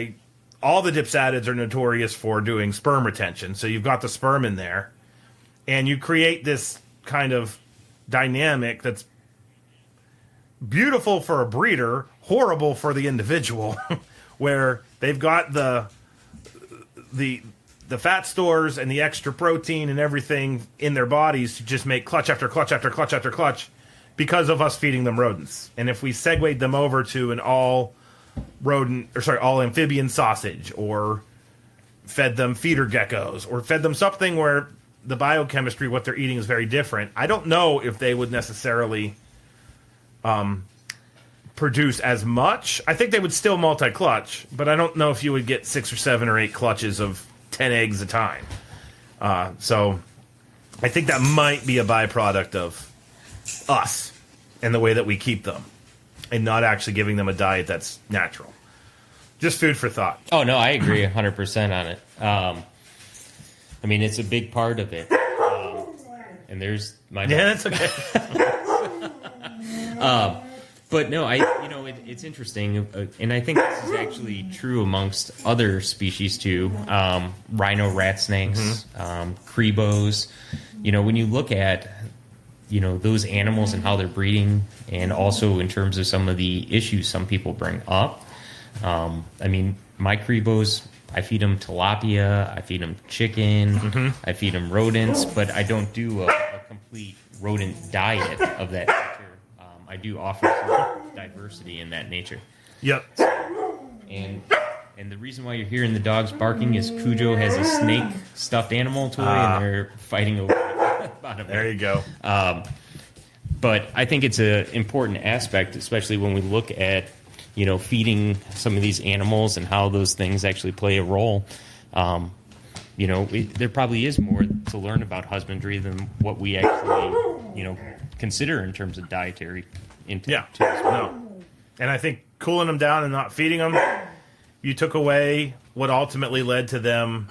All the dipsadids are notorious for doing sperm retention. So you've got the sperm in there. And you create this kind of dynamic that's beautiful for a breeder, horrible for the individual, where they've got the fat stores and the extra protein and everything in their bodies to just make clutch after clutch after clutch after clutch because of us feeding them rodents. And if we segued them over to an all amphibian sausage, or fed them feeder geckos, or fed them something where the biochemistry, what they're eating, is very different, I don't know if they would necessarily produce as much. I think they would still multi-clutch, but I don't know if you would get 6 or 7 or 8 clutches of 10 eggs a time. So I think that might be a byproduct of us and the way that we keep them, and not actually giving them a diet that's natural. Just food for thought. Oh, no, I agree 100% on it. I mean, it's a big part of it. And there's my... Yeah, that's okay. But no, it's interesting, and I think this is actually true amongst other species too. Rhino rat snakes, crebos. When you look at those animals and how they're breeding, and also in terms of some of the issues some people bring up, I mean, my Cribos, I feed them tilapia, I feed them chicken, I feed them rodents, but I don't do a complete rodent diet of that nature. I do offer some diversity in that nature. Yep. And the reason why you're hearing the dogs barking is Cujo has a snake stuffed animal toy, and they're fighting over it. About there you go. But I think it's an important aspect, especially when we look at, feeding some of these animals and how those things actually play a role. There probably is more to learn about husbandry than what we actually, consider in terms of dietary intake. Yeah. No. And I think cooling them down and not feeding them, you took away what ultimately led to them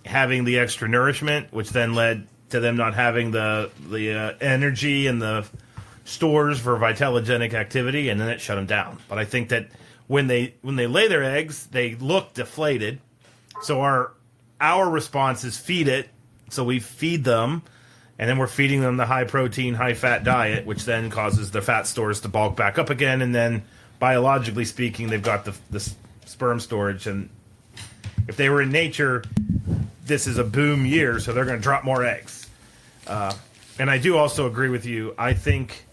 having the extra nourishment, which then led to them not having the energy and the stores for vitellogenic activity, and then it shut them down. But I think that when they lay their eggs, they look deflated. So our response is feed it. So we feed them, and then we're feeding them the high protein, high fat diet, which then causes the fat stores to bulk back up again, and then biologically speaking, they've got the sperm storage, and if they were in nature, this is a boom year, so they're going to drop more eggs. And I do also agree with you. I think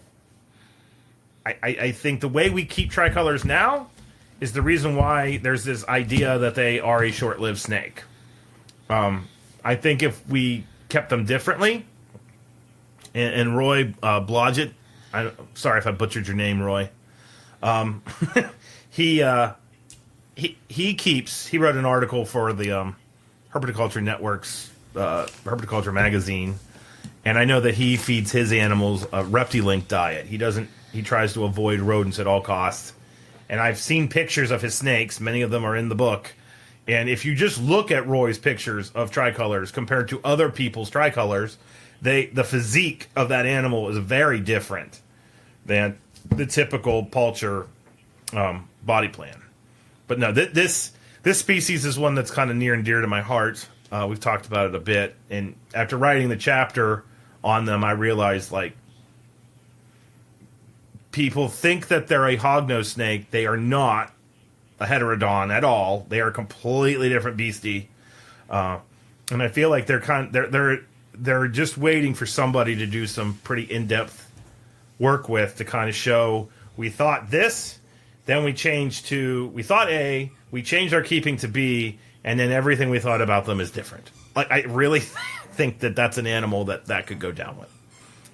the way we keep tricolors now is the reason why there's this idea that they are a short-lived snake. I think if we kept them differently, and Roy Blodgett, sorry if I butchered your name, Roy. He wrote an article for the Herpetoculture Network's Herpetoculture magazine, and I know that he feeds his animals a Reptilink diet. He tries to avoid rodents at all costs. And I've seen pictures of his snakes. Many of them are in the book. And if you just look at Roy's pictures of tricolors compared to other people's tricolors, the physique of that animal is very different than the typical Palcher body plan. But no, this species is one that's kind of near and dear to my heart. We've talked about it a bit, and after writing the chapter on them, I realized, people think that they're a hognose snake. They are not a heterodon at all. They are a completely different beastie, and I feel like they're just waiting for somebody to do some pretty in-depth work with to kind of show we thought this, then we changed to we thought A, we changed our keeping to B, and then everything we thought about them is different. I really think that that's an animal that could go down with.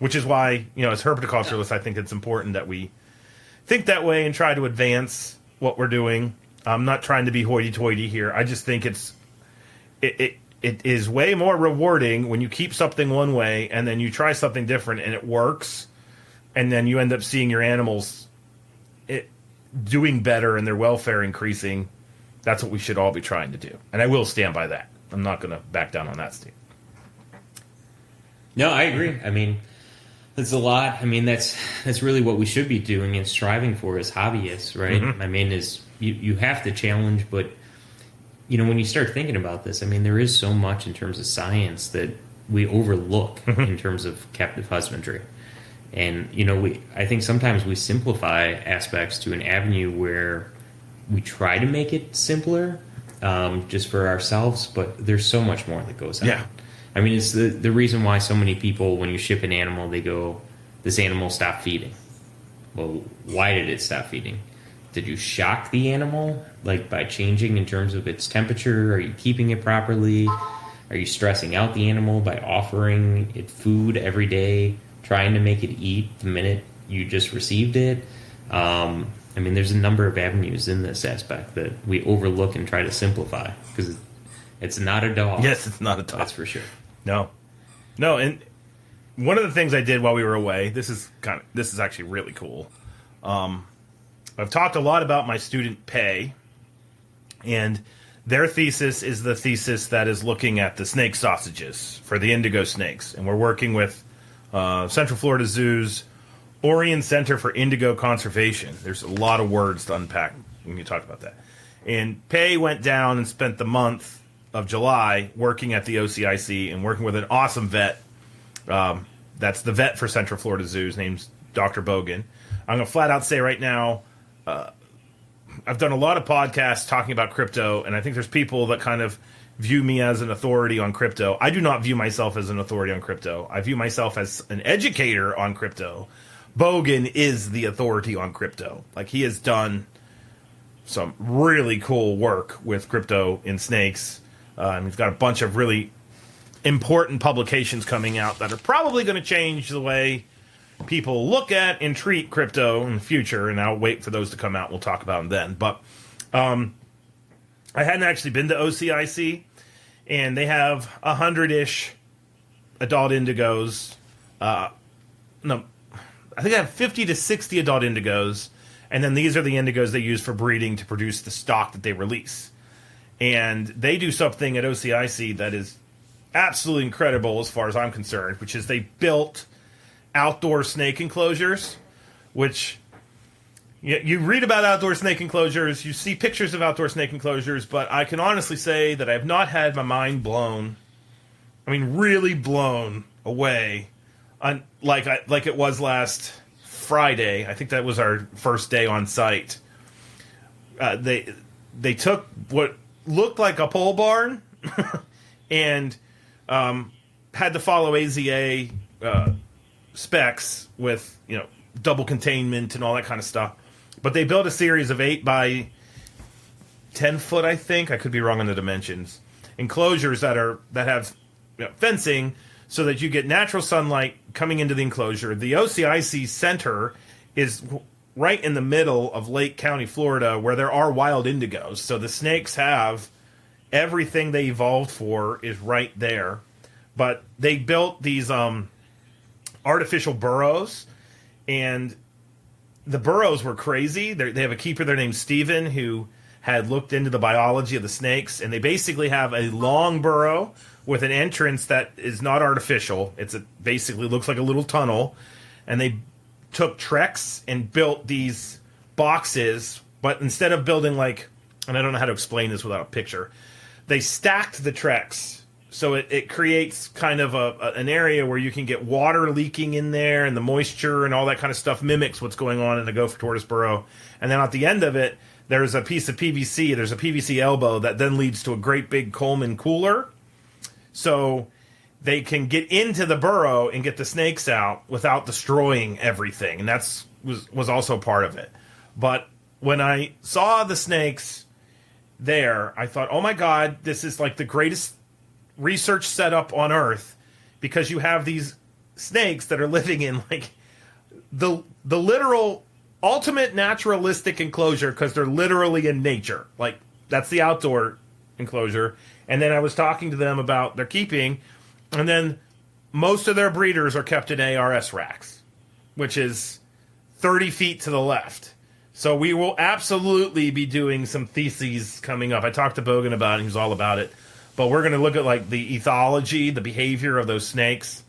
Which is why, as herpetoculturalists, I think it's important that we think that way and try to advance what we're doing. I'm not trying to be hoity-toity here. I just think it is way more rewarding when you keep something one way and then you try something different and it works, and then you end up seeing your animals doing better and their welfare increasing. That's what we should all be trying to do. And I will stand by that. I'm not going to back down on that, Steve. No, I agree. I mean, that's a lot. I mean, that's really what we should be doing and striving for as hobbyists, right? Mm-hmm. I mean, is you have to challenge, but when you start thinking about this, I mean, there is so much in terms of science that we overlook in terms of captive husbandry. And, I think sometimes we simplify aspects to an avenue where we try to make it simpler just for ourselves, but there's so much more that goes on. Yeah. I mean, it's the reason why so many people, when you ship an animal, they go, this animal stopped feeding. Well, why did it stop feeding? Did you shock the animal, by changing in terms of its temperature? Are you keeping it properly? Are you stressing out the animal by offering it food every day, trying to make it eat the minute you just received it? I mean, there's a number of avenues in this aspect that we overlook and try to simplify because it's not a dog. Yes, it's not a dog. That's for sure. No, and one of the things I did while we were away, this is actually really cool. I've talked a lot about my student pay, and their thesis is the thesis that is looking at the snake sausages for the indigo snakes, and we're working with Central Florida Zoo's Orion Center for Indigo Conservation. There's a lot of words to unpack when you talk about that. And Pei went down and spent the month of July working at the OCIC and working with an awesome vet. That's the vet for Central Florida Zoo. His name's Dr. Bogan. I'm going to flat out say right now, I've done a lot of podcasts talking about crypto, and I think there's people that kind of view me as an authority on crypto. I do not view myself as an authority on crypto. I view myself as an educator on crypto. Bogan is the authority on crypto. Like, he has done some really cool work with crypto in snakes. He's got a bunch of really important publications coming out that are probably going to change the way people look at and treat crypto in the future, and I'll wait for those to come out. We'll talk about them then. But I hadn't actually been to OCIC, and they have 100-ish adult indigos. No, I think I have 50 to 60 adult indigos, and then these are the indigos they use for breeding to produce the stock that they release. And they do something at OCIC that is absolutely incredible as far as I'm concerned, which is they built outdoor snake enclosures, which you read about outdoor snake enclosures, you see pictures of outdoor snake enclosures, but I can honestly say that I have not had my mind blown, really blown away, like it was last Friday. I think that was our first day on site. They took what looked like a pole barn and had to follow AZA specs with double containment and all that kind of stuff. But they built a series of 8 by 10 foot, I think. I could be wrong on the dimensions. Enclosures that have fencing so that you get natural sunlight coming into the enclosure. The OCIC center is right in the middle of Lake County, Florida, where there are wild indigos. So the snakes have everything they evolved for is right there. But they built these artificial burrows, and the burrows were crazy. They have a keeper there named Steven who had looked into the biology of the snakes, and they basically have a long burrow with an entrance that is not artificial. Basically looks like a little tunnel, and they took Trex and built these boxes, but instead of building and I don't know how to explain this without a picture, they stacked the Trex. So it creates kind of an area where you can get water leaking in there, and the moisture and all that kind of stuff mimics what's going on in a gopher tortoise burrow. And then at the end of it, there's a piece of PVC. There's a PVC elbow that then leads to a great big Coleman cooler. So they can get into the burrow and get the snakes out without destroying everything. And that's was also part of it. But when I saw the snakes there, I thought, oh my God, this is like the greatest research setup on Earth, because you have these snakes that are living in the literal ultimate naturalistic enclosure, because they're literally in nature. That's the outdoor enclosure. And then I was talking to them about their keeping, and then most of their breeders are kept in ARS racks, which is 30 feet to the left. So we will absolutely be doing some theses coming up. I talked to Bogan about it. He was all about it. But we're going to look at the ethology, the behavior of those snakes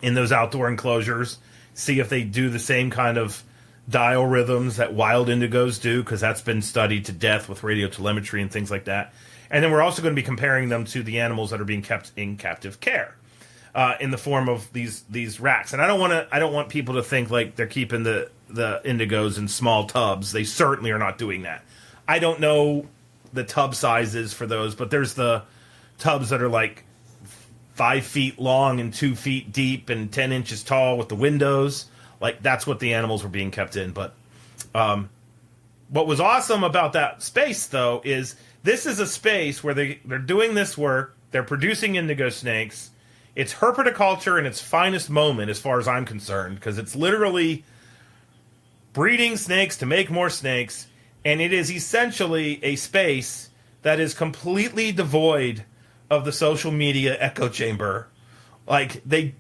in those outdoor enclosures, see if they do the same kind of dial rhythms that wild indigos do, because that's been studied to death with radiotelemetry and things like that. And then we're also going to be comparing them to the animals that are being kept in captive care in the form of these racks. And I don't want people to think like they're keeping the indigos in small tubs. They certainly are not doing that. I don't know the tub sizes for those, but there's the tubs that are 5 feet long and 2 feet deep and 10 inches tall with the windows. That's what the animals were being kept in. But what was awesome about that space, though, is this is a space where they're doing this work. They're producing indigo snakes. It's herpetoculture in its finest moment, as far as I'm concerned, because it's literally breeding snakes to make more snakes. And it is essentially a space that is completely devoid of the social media echo chamber. They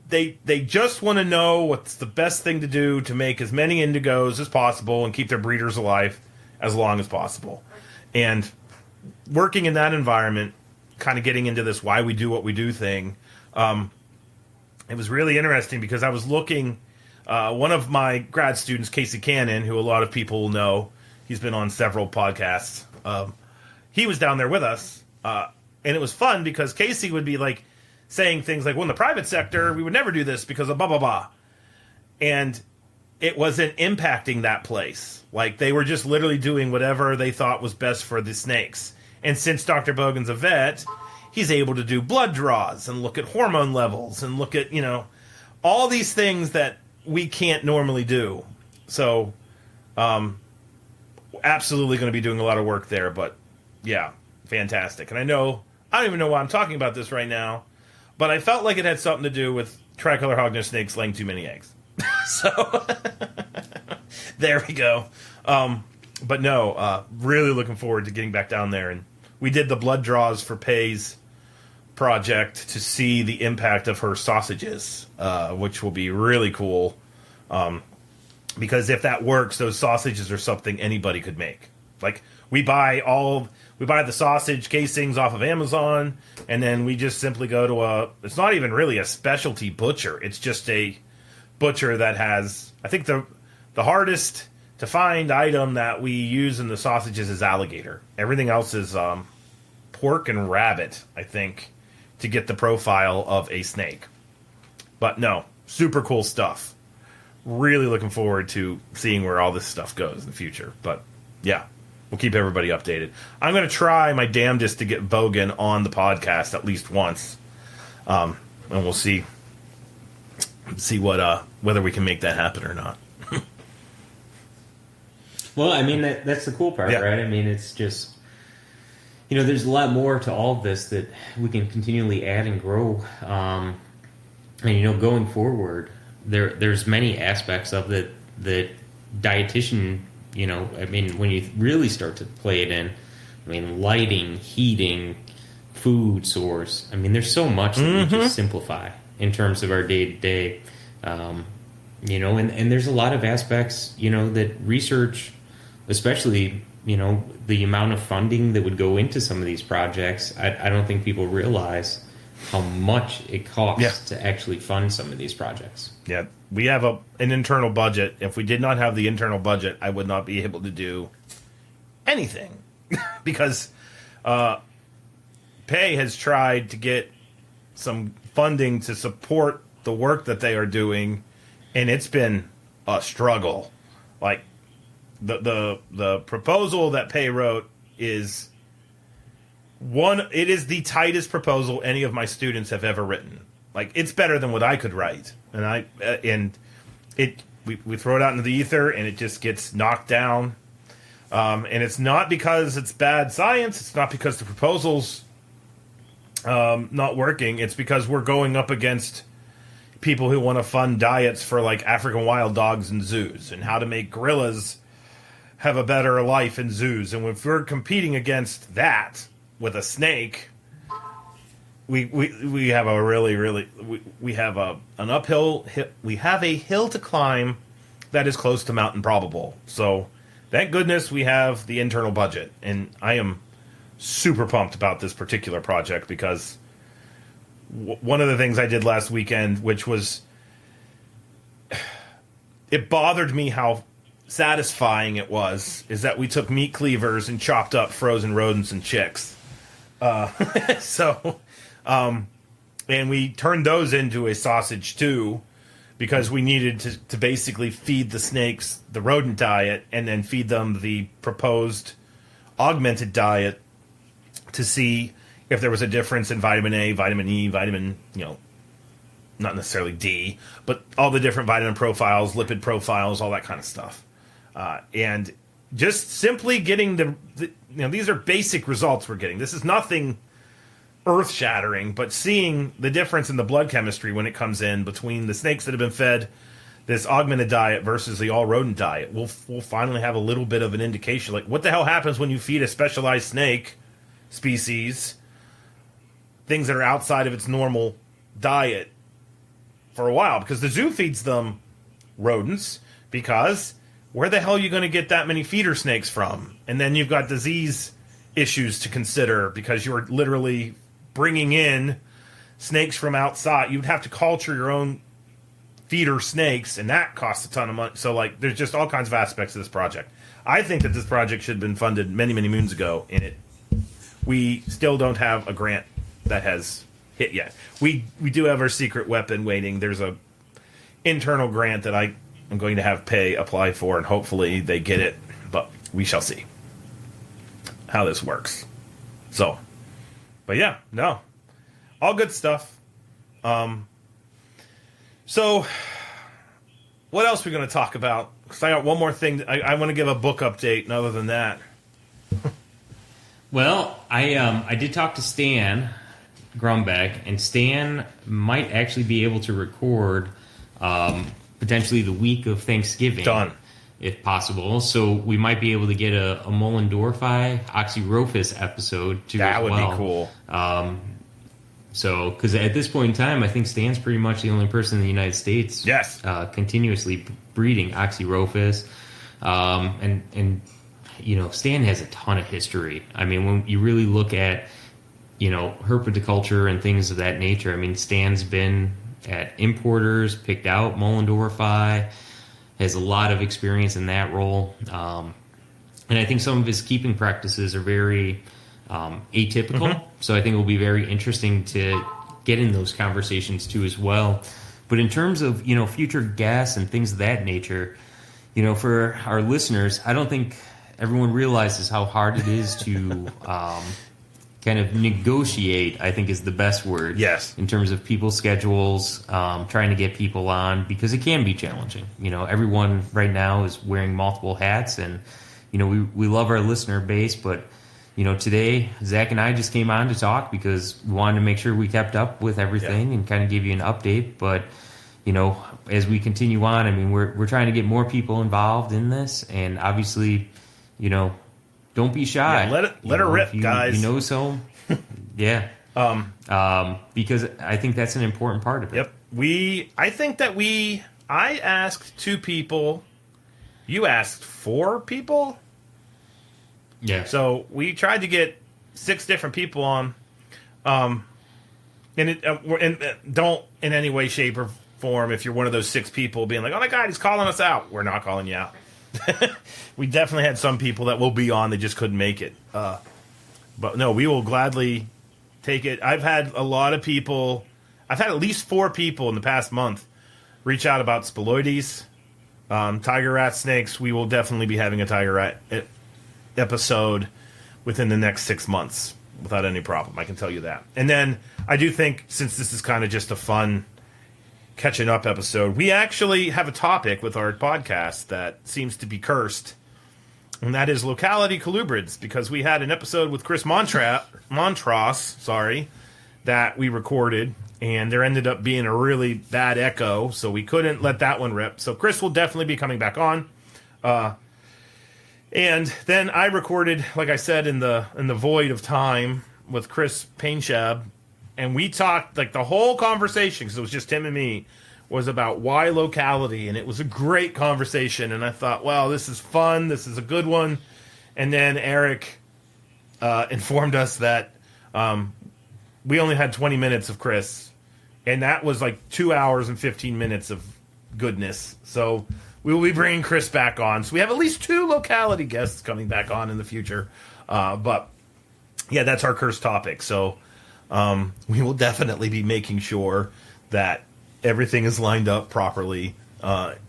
just want to know what's the best thing to do to make as many indigos as possible and keep their breeders alive as long as possible. And working in that environment, kind of getting into this why we do what we do thing, it was really interesting because I was looking, one of my grad students, Casey Cannon, who a lot of people will know, he's been on several podcasts. He was down there with us, and it was fun because Casey would be saying things like, well, in the private sector, we would never do this because of blah, blah, blah. And it wasn't impacting that place. Like, they were just literally doing whatever they thought was best for the snakes. And since Dr. Bogan's a vet, he's able to do blood draws and look at hormone levels and look at, all these things that we can't normally do. So, absolutely going to be doing a lot of work there. But, yeah, fantastic. And I don't even know why I'm talking about this right now, but I felt like it had something to do with tricolor hognose snakes laying too many eggs. So, there we go. But no, really looking forward to getting back down there. And we did the blood draws for Pay's project to see the impact of her sausages, which will be really cool. Because if that works, those sausages are something anybody could make. Like, we buy the sausage casings off of Amazon, and then we just simply go to it's not even really a specialty butcher. It's just a butcher that has, I think the hardest to find item that we use in the sausages is alligator. Everything else is pork and rabbit, I think, to get the profile of a snake. But no, super cool stuff. Really looking forward to seeing where all this stuff goes in the future. But yeah, we'll keep everybody updated. I'm going to try my damnedest to get Bogan on the podcast at least once. And we'll see what whether we can make that happen or not. Well, I mean, that's the cool part, right? I mean, it's just, there's a lot more to all of this that we can continually add and grow. And, going forward, there's many aspects of it that dietitian, I mean, when you really start to play it in, I mean, lighting, heating, food source. I mean, there's so much that we just simplify in terms of our day-to-day. And there's a lot of aspects, that research, especially, the amount of funding that would go into some of these projects, I don't think people realize how much it costs to actually fund some of these projects. Yeah, we have an internal budget. If we did not have the internal budget, I would not be able to do anything. Because Pay has tried to get some funding to support the work that they are doing, and it's been a struggle. Like, the proposal that Pay wrote is it is the tightest proposal any of my students have ever written. Like, it's better than what I could write, and we throw it out into the ether, and it just gets knocked down. And it's not because it's bad science. It's not because the proposal's not working. It's because we're going up against people who want to fund diets for, like, African wild dogs in zoos, and how to make gorillas have a better life in zoos. And if we're competing against that with a snake, we have a really we have an uphill we have a hill to climb that is close to mountain probable. So thank goodness we have the internal budget, and I am super pumped about this particular project because one of the things I did last weekend, which was, it bothered me how satisfying it was, is that we took meat cleavers and chopped up frozen rodents and chicks. And we turned those into a sausage too, because we needed to basically feed the snakes the rodent diet and then feed them the proposed augmented diet to see if there was a difference in vitamin A, vitamin E, vitamin, not necessarily D, but all the different vitamin profiles, lipid profiles, all that kind of stuff. And just simply getting these are basic results we're getting. This is nothing earth-shattering, but seeing the difference in the blood chemistry when it comes in between the snakes that have been fed this augmented diet versus the all-rodent diet, we'll finally have a little bit of an indication. Like, what the hell happens when you feed a specialized snake species things that are outside of its normal diet for a while? Because the zoo feeds them rodents, because where the hell are you going to get that many feeder snakes from? And then you've got disease issues to consider because you're literally bringing in snakes from outside. You'd have to culture your own feeder snakes, and that costs a ton of money. So, like, there's just all kinds of aspects of this project. I think that this project should have been funded many, many moons ago, and we still don't have a grant that has hit yet. We do have our secret weapon waiting. There's a internal grant that I I'm going to have Pay apply for, and hopefully they get it. But we shall see how this works. So, but yeah, no, all good stuff. So, what else are we going to talk about? Because I got one more thing. I want to give a book update, and other than that. Well, I did talk to Stan Grumbeck, and Stan might actually be able to record potentially the week of Thanksgiving. Done. If possible. So we might be able to get a Mollendorfi Oxyrophis episode too. That would be cool. So, because at this point in time, I think Stan's pretty much the only person in the United States continuously breeding Oxyrophis. And you know, Stan has a ton of history. I mean, when you really look at, you know, herpetoculture and things of that nature, I mean, Stan's been at importers, picked out Mollendorfi, has a lot of experience in that role. And I think some of his keeping practices are very atypical. So I think it will be very interesting to get in those conversations too as well. But in terms of, you know, future guests and things of that nature, you know, for our listeners, I don't think everyone realizes how hard it is to kind of negotiate, I think is the best word. Yes. In terms of people's schedules, trying to get people on, because it can be challenging. You know, everyone right now is wearing multiple hats, and, you know, we love our listener base, but, you know, today, Zach and I just came on to talk because we wanted to make sure we kept up with everything and kind of give you an update. But, you know, as we continue on, I mean, we're trying to get more people involved in this, and obviously, you know, don't be shy. Yeah, let her rip, guys. You know so. Yeah. Because I think that's an important part of it. Yep. I asked 2 people. You asked 4 people? Yeah. So we tried to get 6 different people on. And don't in any way, shape, or form, if you're one of those 6 people being like, oh my God, he's calling us out. We're not calling you out. We definitely had some people that will be on, they just couldn't make it. But no, we will gladly take it. I've had a lot of people, I've had at least 4 people in the past month reach out about spiloides, tiger rat snakes. We will definitely be having a tiger rat episode within the next 6 months without any problem. I can tell you that. And then I do think, since this is kind of just a fun catching up episode, we actually have a topic with our podcast that seems to be cursed, and that is locality colubrids, because we had an episode with Chris Montross, that we recorded, and there ended up being a really bad echo, so we couldn't let that one rip. So Chris will definitely be coming back on. And then I recorded, like I said, in the void of time with Chris Painshab, and we talked, like, the whole conversation, because it was just him and me, was about why locality, and it was a great conversation, and I thought, wow, this is fun, this is a good one. And then Eric informed us that we only had 20 minutes of Chris, and that was like 2 hours and 15 minutes of goodness. So we will be bringing Chris back on. So we have at least 2 locality guests coming back on in the future. But yeah, that's our cursed topic. So we will definitely be making sure that everything is lined up properly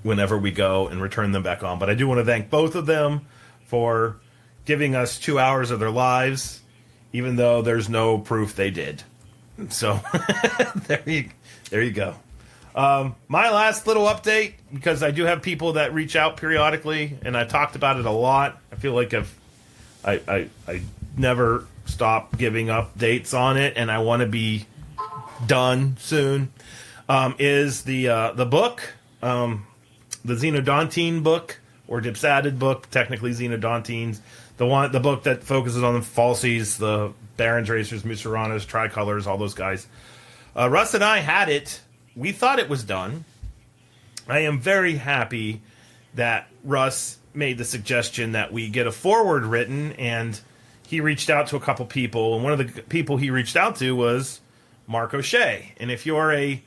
whenever we go and return them back on. But I do want to thank both of them for giving us 2 hours of their lives, even though there's no proof they did. So there you go. My last little update, because I do have people that reach out periodically, and I've talked about it a lot. I feel like I never stop giving updates on it, and I want to be done soon. Is the book, the Xenodontine book, or Dipsatid book, technically Xenodontines, the book that focuses on the falsies, the Barons racers, Musaranas, tricolors, all those guys. Russ and I had it. We thought it was done. I am very happy that Russ made the suggestion that we get a forward written, and he reached out to a couple people, and one of the people he reached out to was Mark O'Shea. And if you're a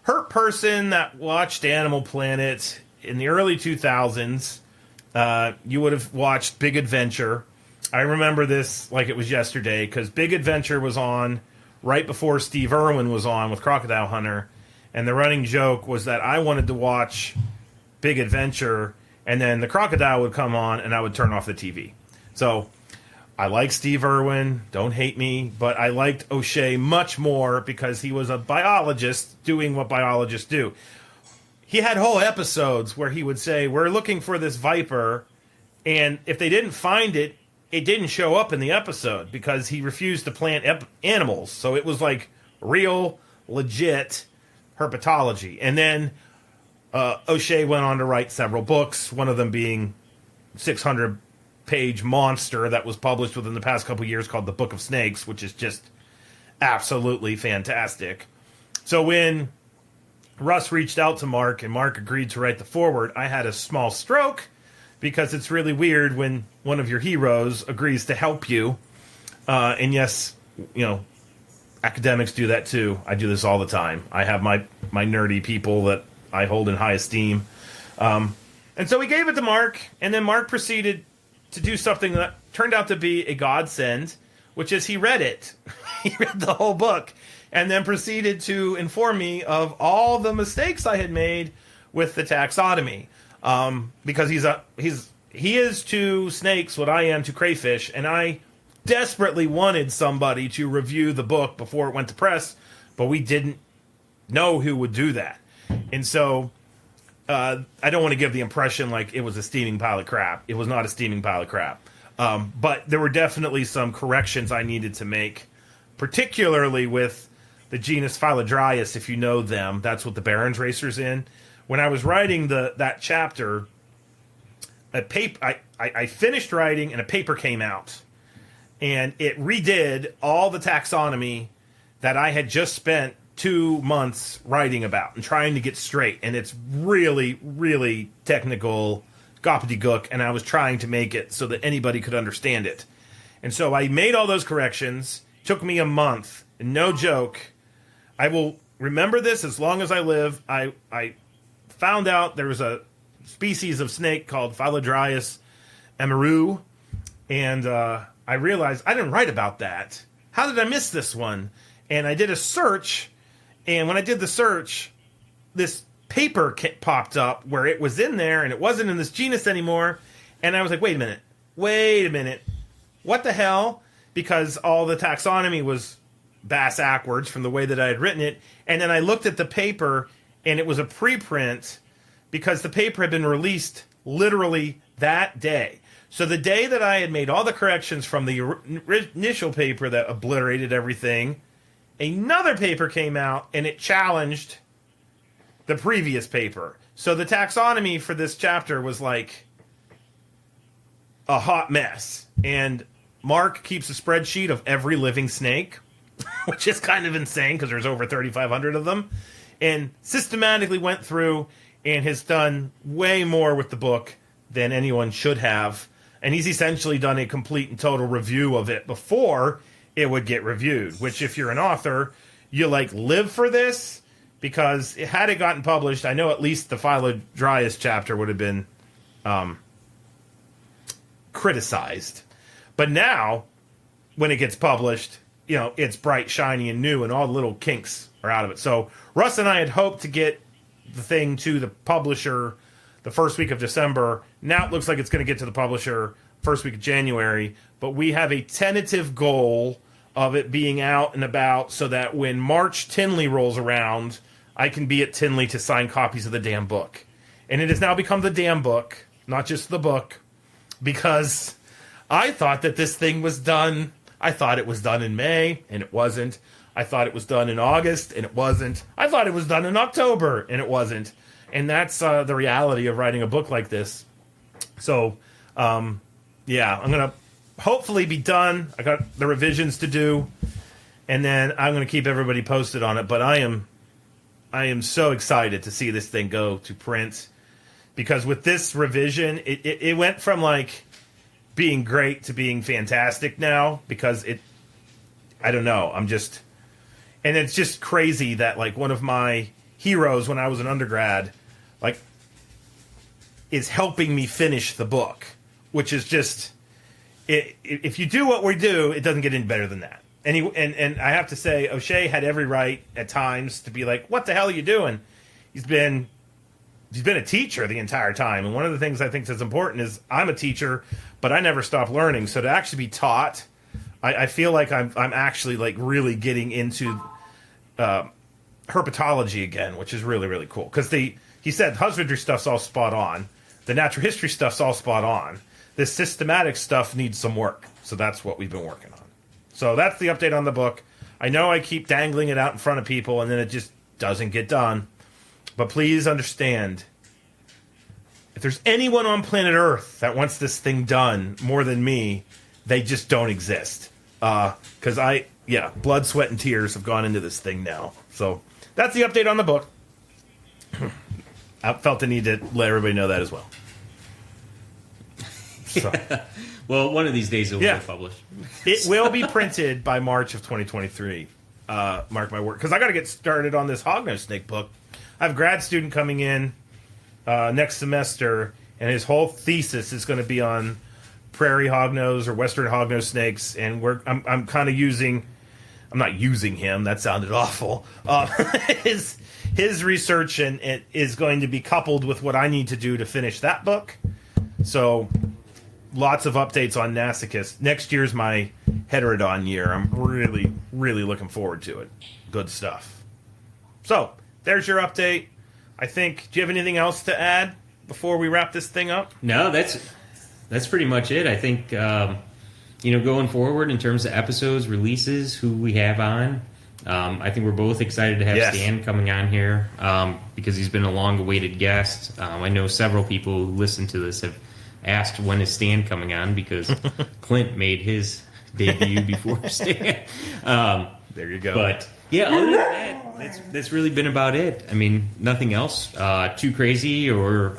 herp person that watched Animal Planet in the early 2000s, you would have watched Big Adventure. I remember this like it was yesterday, because Big Adventure was on right before Steve Irwin was on with Crocodile Hunter, and the running joke was that I wanted to watch big adventure, and then the crocodile would come on, and I would turn off the TV. So I like Steve Irwin, don't hate me, but I liked O'Shea much more because he was a biologist doing what biologists do. He had whole episodes where he would say, we're looking for this viper, and if they didn't find it, it didn't show up in the episode because he refused to plant animals. So it was like real, legit herpetology. And then O'Shea went on to write several books, one of them being 600-page monster that was published within the past couple of years called The Book of Snakes, which is just absolutely fantastic. So when Russ reached out to Mark and Mark agreed to write the foreword, I had a small stroke because it's really weird when one of your heroes agrees to help you. And yes, academics do that too. I do this all the time. I have my nerdy people that I hold in high esteem. And so we gave it to Mark, and then Mark proceeded to do something that turned out to be a godsend, which is he read it. He read the whole book, and then proceeded to inform me of all the mistakes I had made with the taxonomy. Because he is to snakes what I am to crayfish, and I desperately wanted somebody to review the book before it went to press, but we didn't know who would do that. And so I don't want to give the impression like it was a steaming pile of crap. It was not a steaming pile of crap. But there were definitely some corrections I needed to make, particularly with the genus Phylodryas, if you know them. That's what the Barons Racer's in. When I was writing that chapter, I finished writing and a paper came out. And it redid all the taxonomy that I had just spent 2 months writing about and trying to get straight. And it's really, really technical gobbledygook, and I was trying to make it so that anybody could understand it. And so I made all those corrections. It took me a month. And no joke, I will remember this as long as I live. I found out there was a species of snake called Phylodryas emeru, and I realized I didn't write about that. How did I miss this one? And I did a search, and when I did the search, this paper popped up where it was in there, and it wasn't in this genus anymore. And I was like, wait a minute. What the hell? Because all the taxonomy was bass-ackwards from the way that I had written it. And then I looked at the paper, and it was a preprint because the paper had been released literally that day. So the day that I had made all the corrections from the initial paper that obliterated everything, another paper came out, and it challenged the previous paper. So the taxonomy for this chapter was like a hot mess. And Mark keeps a spreadsheet of every living snake, which is kind of insane because there's over 3,500 of them, and systematically went through and has done way more with the book than anyone should have. And he's essentially done a complete and total review of it before it would get reviewed, which if you're an author, you live for this, because had it gotten published, I know at least the Phylodryas chapter would have been criticized. But now, when it gets published, it's bright, shiny, and new, and all the little kinks are out of it. So Russ and I had hoped to get the thing to the publisher the first week of December. Now it looks like it's going to get to the publisher first week of January. But we have a tentative goal of it being out and about so that when March Tinley rolls around, I can be at Tinley to sign copies of the damn book. And it has now become the damn book, not just the book, because I thought that this thing was done. I thought it was done in May, and it wasn't. I thought it was done in August, and it wasn't. I thought it was done in October, and it wasn't. And that's the reality of writing a book like this. So, I'm going to hopefully be done. I got the revisions to do, and then I'm going to keep everybody posted on it. But I am so excited to see this thing go to print, because with this revision, it went from being great to being fantastic now, because I don't know, and it's just crazy that one of my heroes when I was an undergrad is helping me finish the book, which is just, if you do what we do, it doesn't get any better than that. And I have to say, O'Shea had every right at times to be like, what the hell are you doing? He's been he's been a teacher the entire time. And one of the things I think that's important is I'm a teacher, but I never stop learning. So to actually be taught, I feel like I'm actually like really getting into herpetology again, which is really, really cool. Because he said husbandry stuff's all spot on. The natural history stuff's all spot on. This systematic stuff needs some work. So that's what we've been working on. So that's the update on the book. I know I keep dangling it out in front of people and then it just doesn't get done. But please understand, if there's anyone on planet Earth that wants this thing done more than me, they just don't exist. Because blood, sweat, and tears have gone into this thing now. So that's the update on the book. I felt the need to let everybody know that as well. So. Well, one of these days it will be published. It will be printed by March of 2023. Mark my word. Because I got to get started on this hognose snake book. I have a grad student coming in next semester, and his whole thesis is going to be on prairie hognose or western hognose snakes. And I'm kind of using... I'm not using him. That sounded awful. His research and it is going to be coupled with what I need to do to finish that book. So... lots of updates on Nasicus. Next year's my Heterodon year. I'm really, really looking forward to it. Good stuff. So, there's your update. I think, do you have anything else to add before we wrap this thing up? No, that's pretty much it. I think, going forward in terms of episodes, releases, who we have on, I think we're both excited to have Stan coming on here because he's been a long-awaited guest. I know several people who listen to this have asked when is Stan coming on because Clint made his debut before Stan. There you go. But yeah, other than that, that's really been about it. I mean, nothing else too crazy or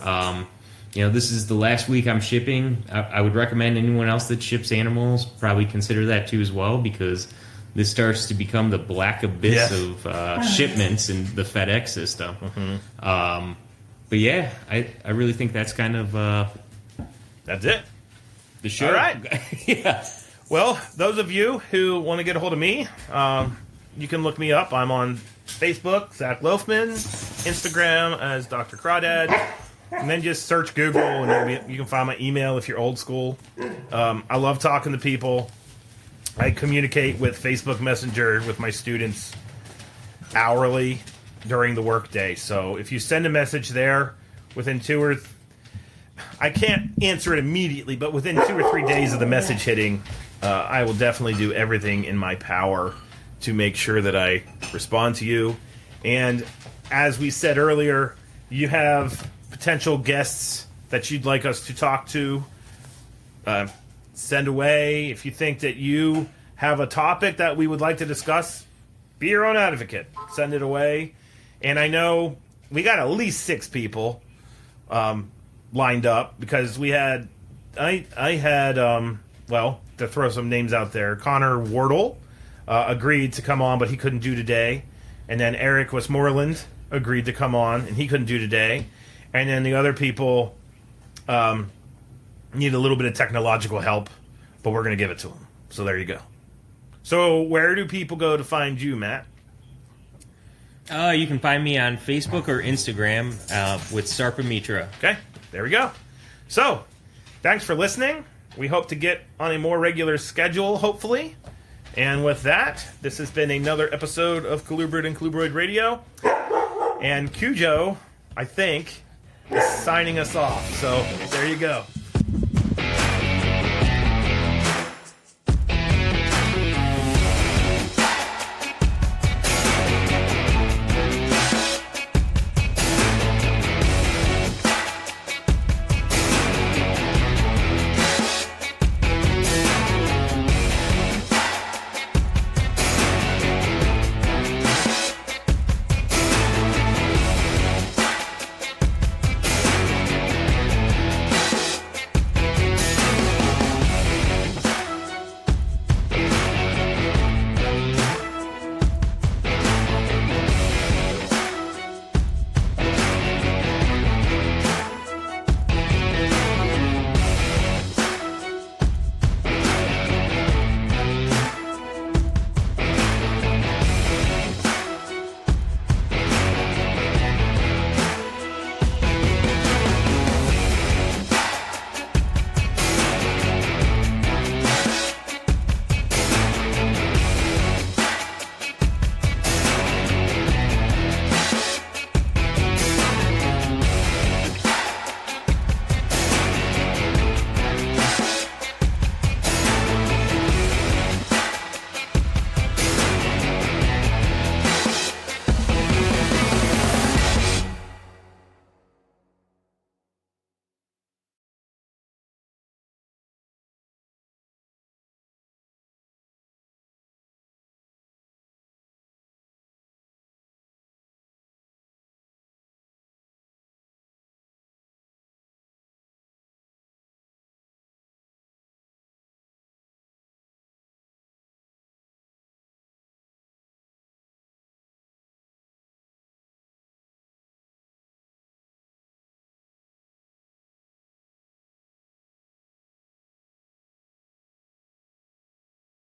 this is the last week I'm shipping. I would recommend anyone else that ships animals probably consider that too as well because this starts to become the black abyss of shipments in the FedEx system. Mm-hmm. But yeah, I really think that's kind of... that's it. The show. All right. Yeah. Well, those of you who want to get a hold of me, you can look me up. I'm on Facebook, Zach Loafman, Instagram as Dr. Crawdad, and then just search Google and you can find my email if you're old school. I love talking to people. I communicate with Facebook Messenger with my students hourly during the workday. So if you send a message there within I can't answer it immediately, but within 2 or 3 days of the message hitting, I will definitely do everything in my power to make sure that I respond to you. And as we said earlier, you have potential guests that you'd like us to talk to. Send away. If you think that you have a topic that we would like to discuss, be your own advocate. Send it away. And I know we got at least 6 people lined up because we had to throw some names out there, Connor Wardle agreed to come on, but he couldn't do today. And then Eric Westmoreland agreed to come on, and he couldn't do today. And then the other people need a little bit of technological help, but we're going to give it to them. So there you go. So where do people go to find you, Matt? You can find me on Facebook or Instagram with Sarpamitra. Okay, there we go. So, thanks for listening. We hope to get on a more regular schedule, hopefully. And with that, this has been another episode of Colubrid and Colubroid Radio. And Cujo, I think, is signing us off. So, there you go.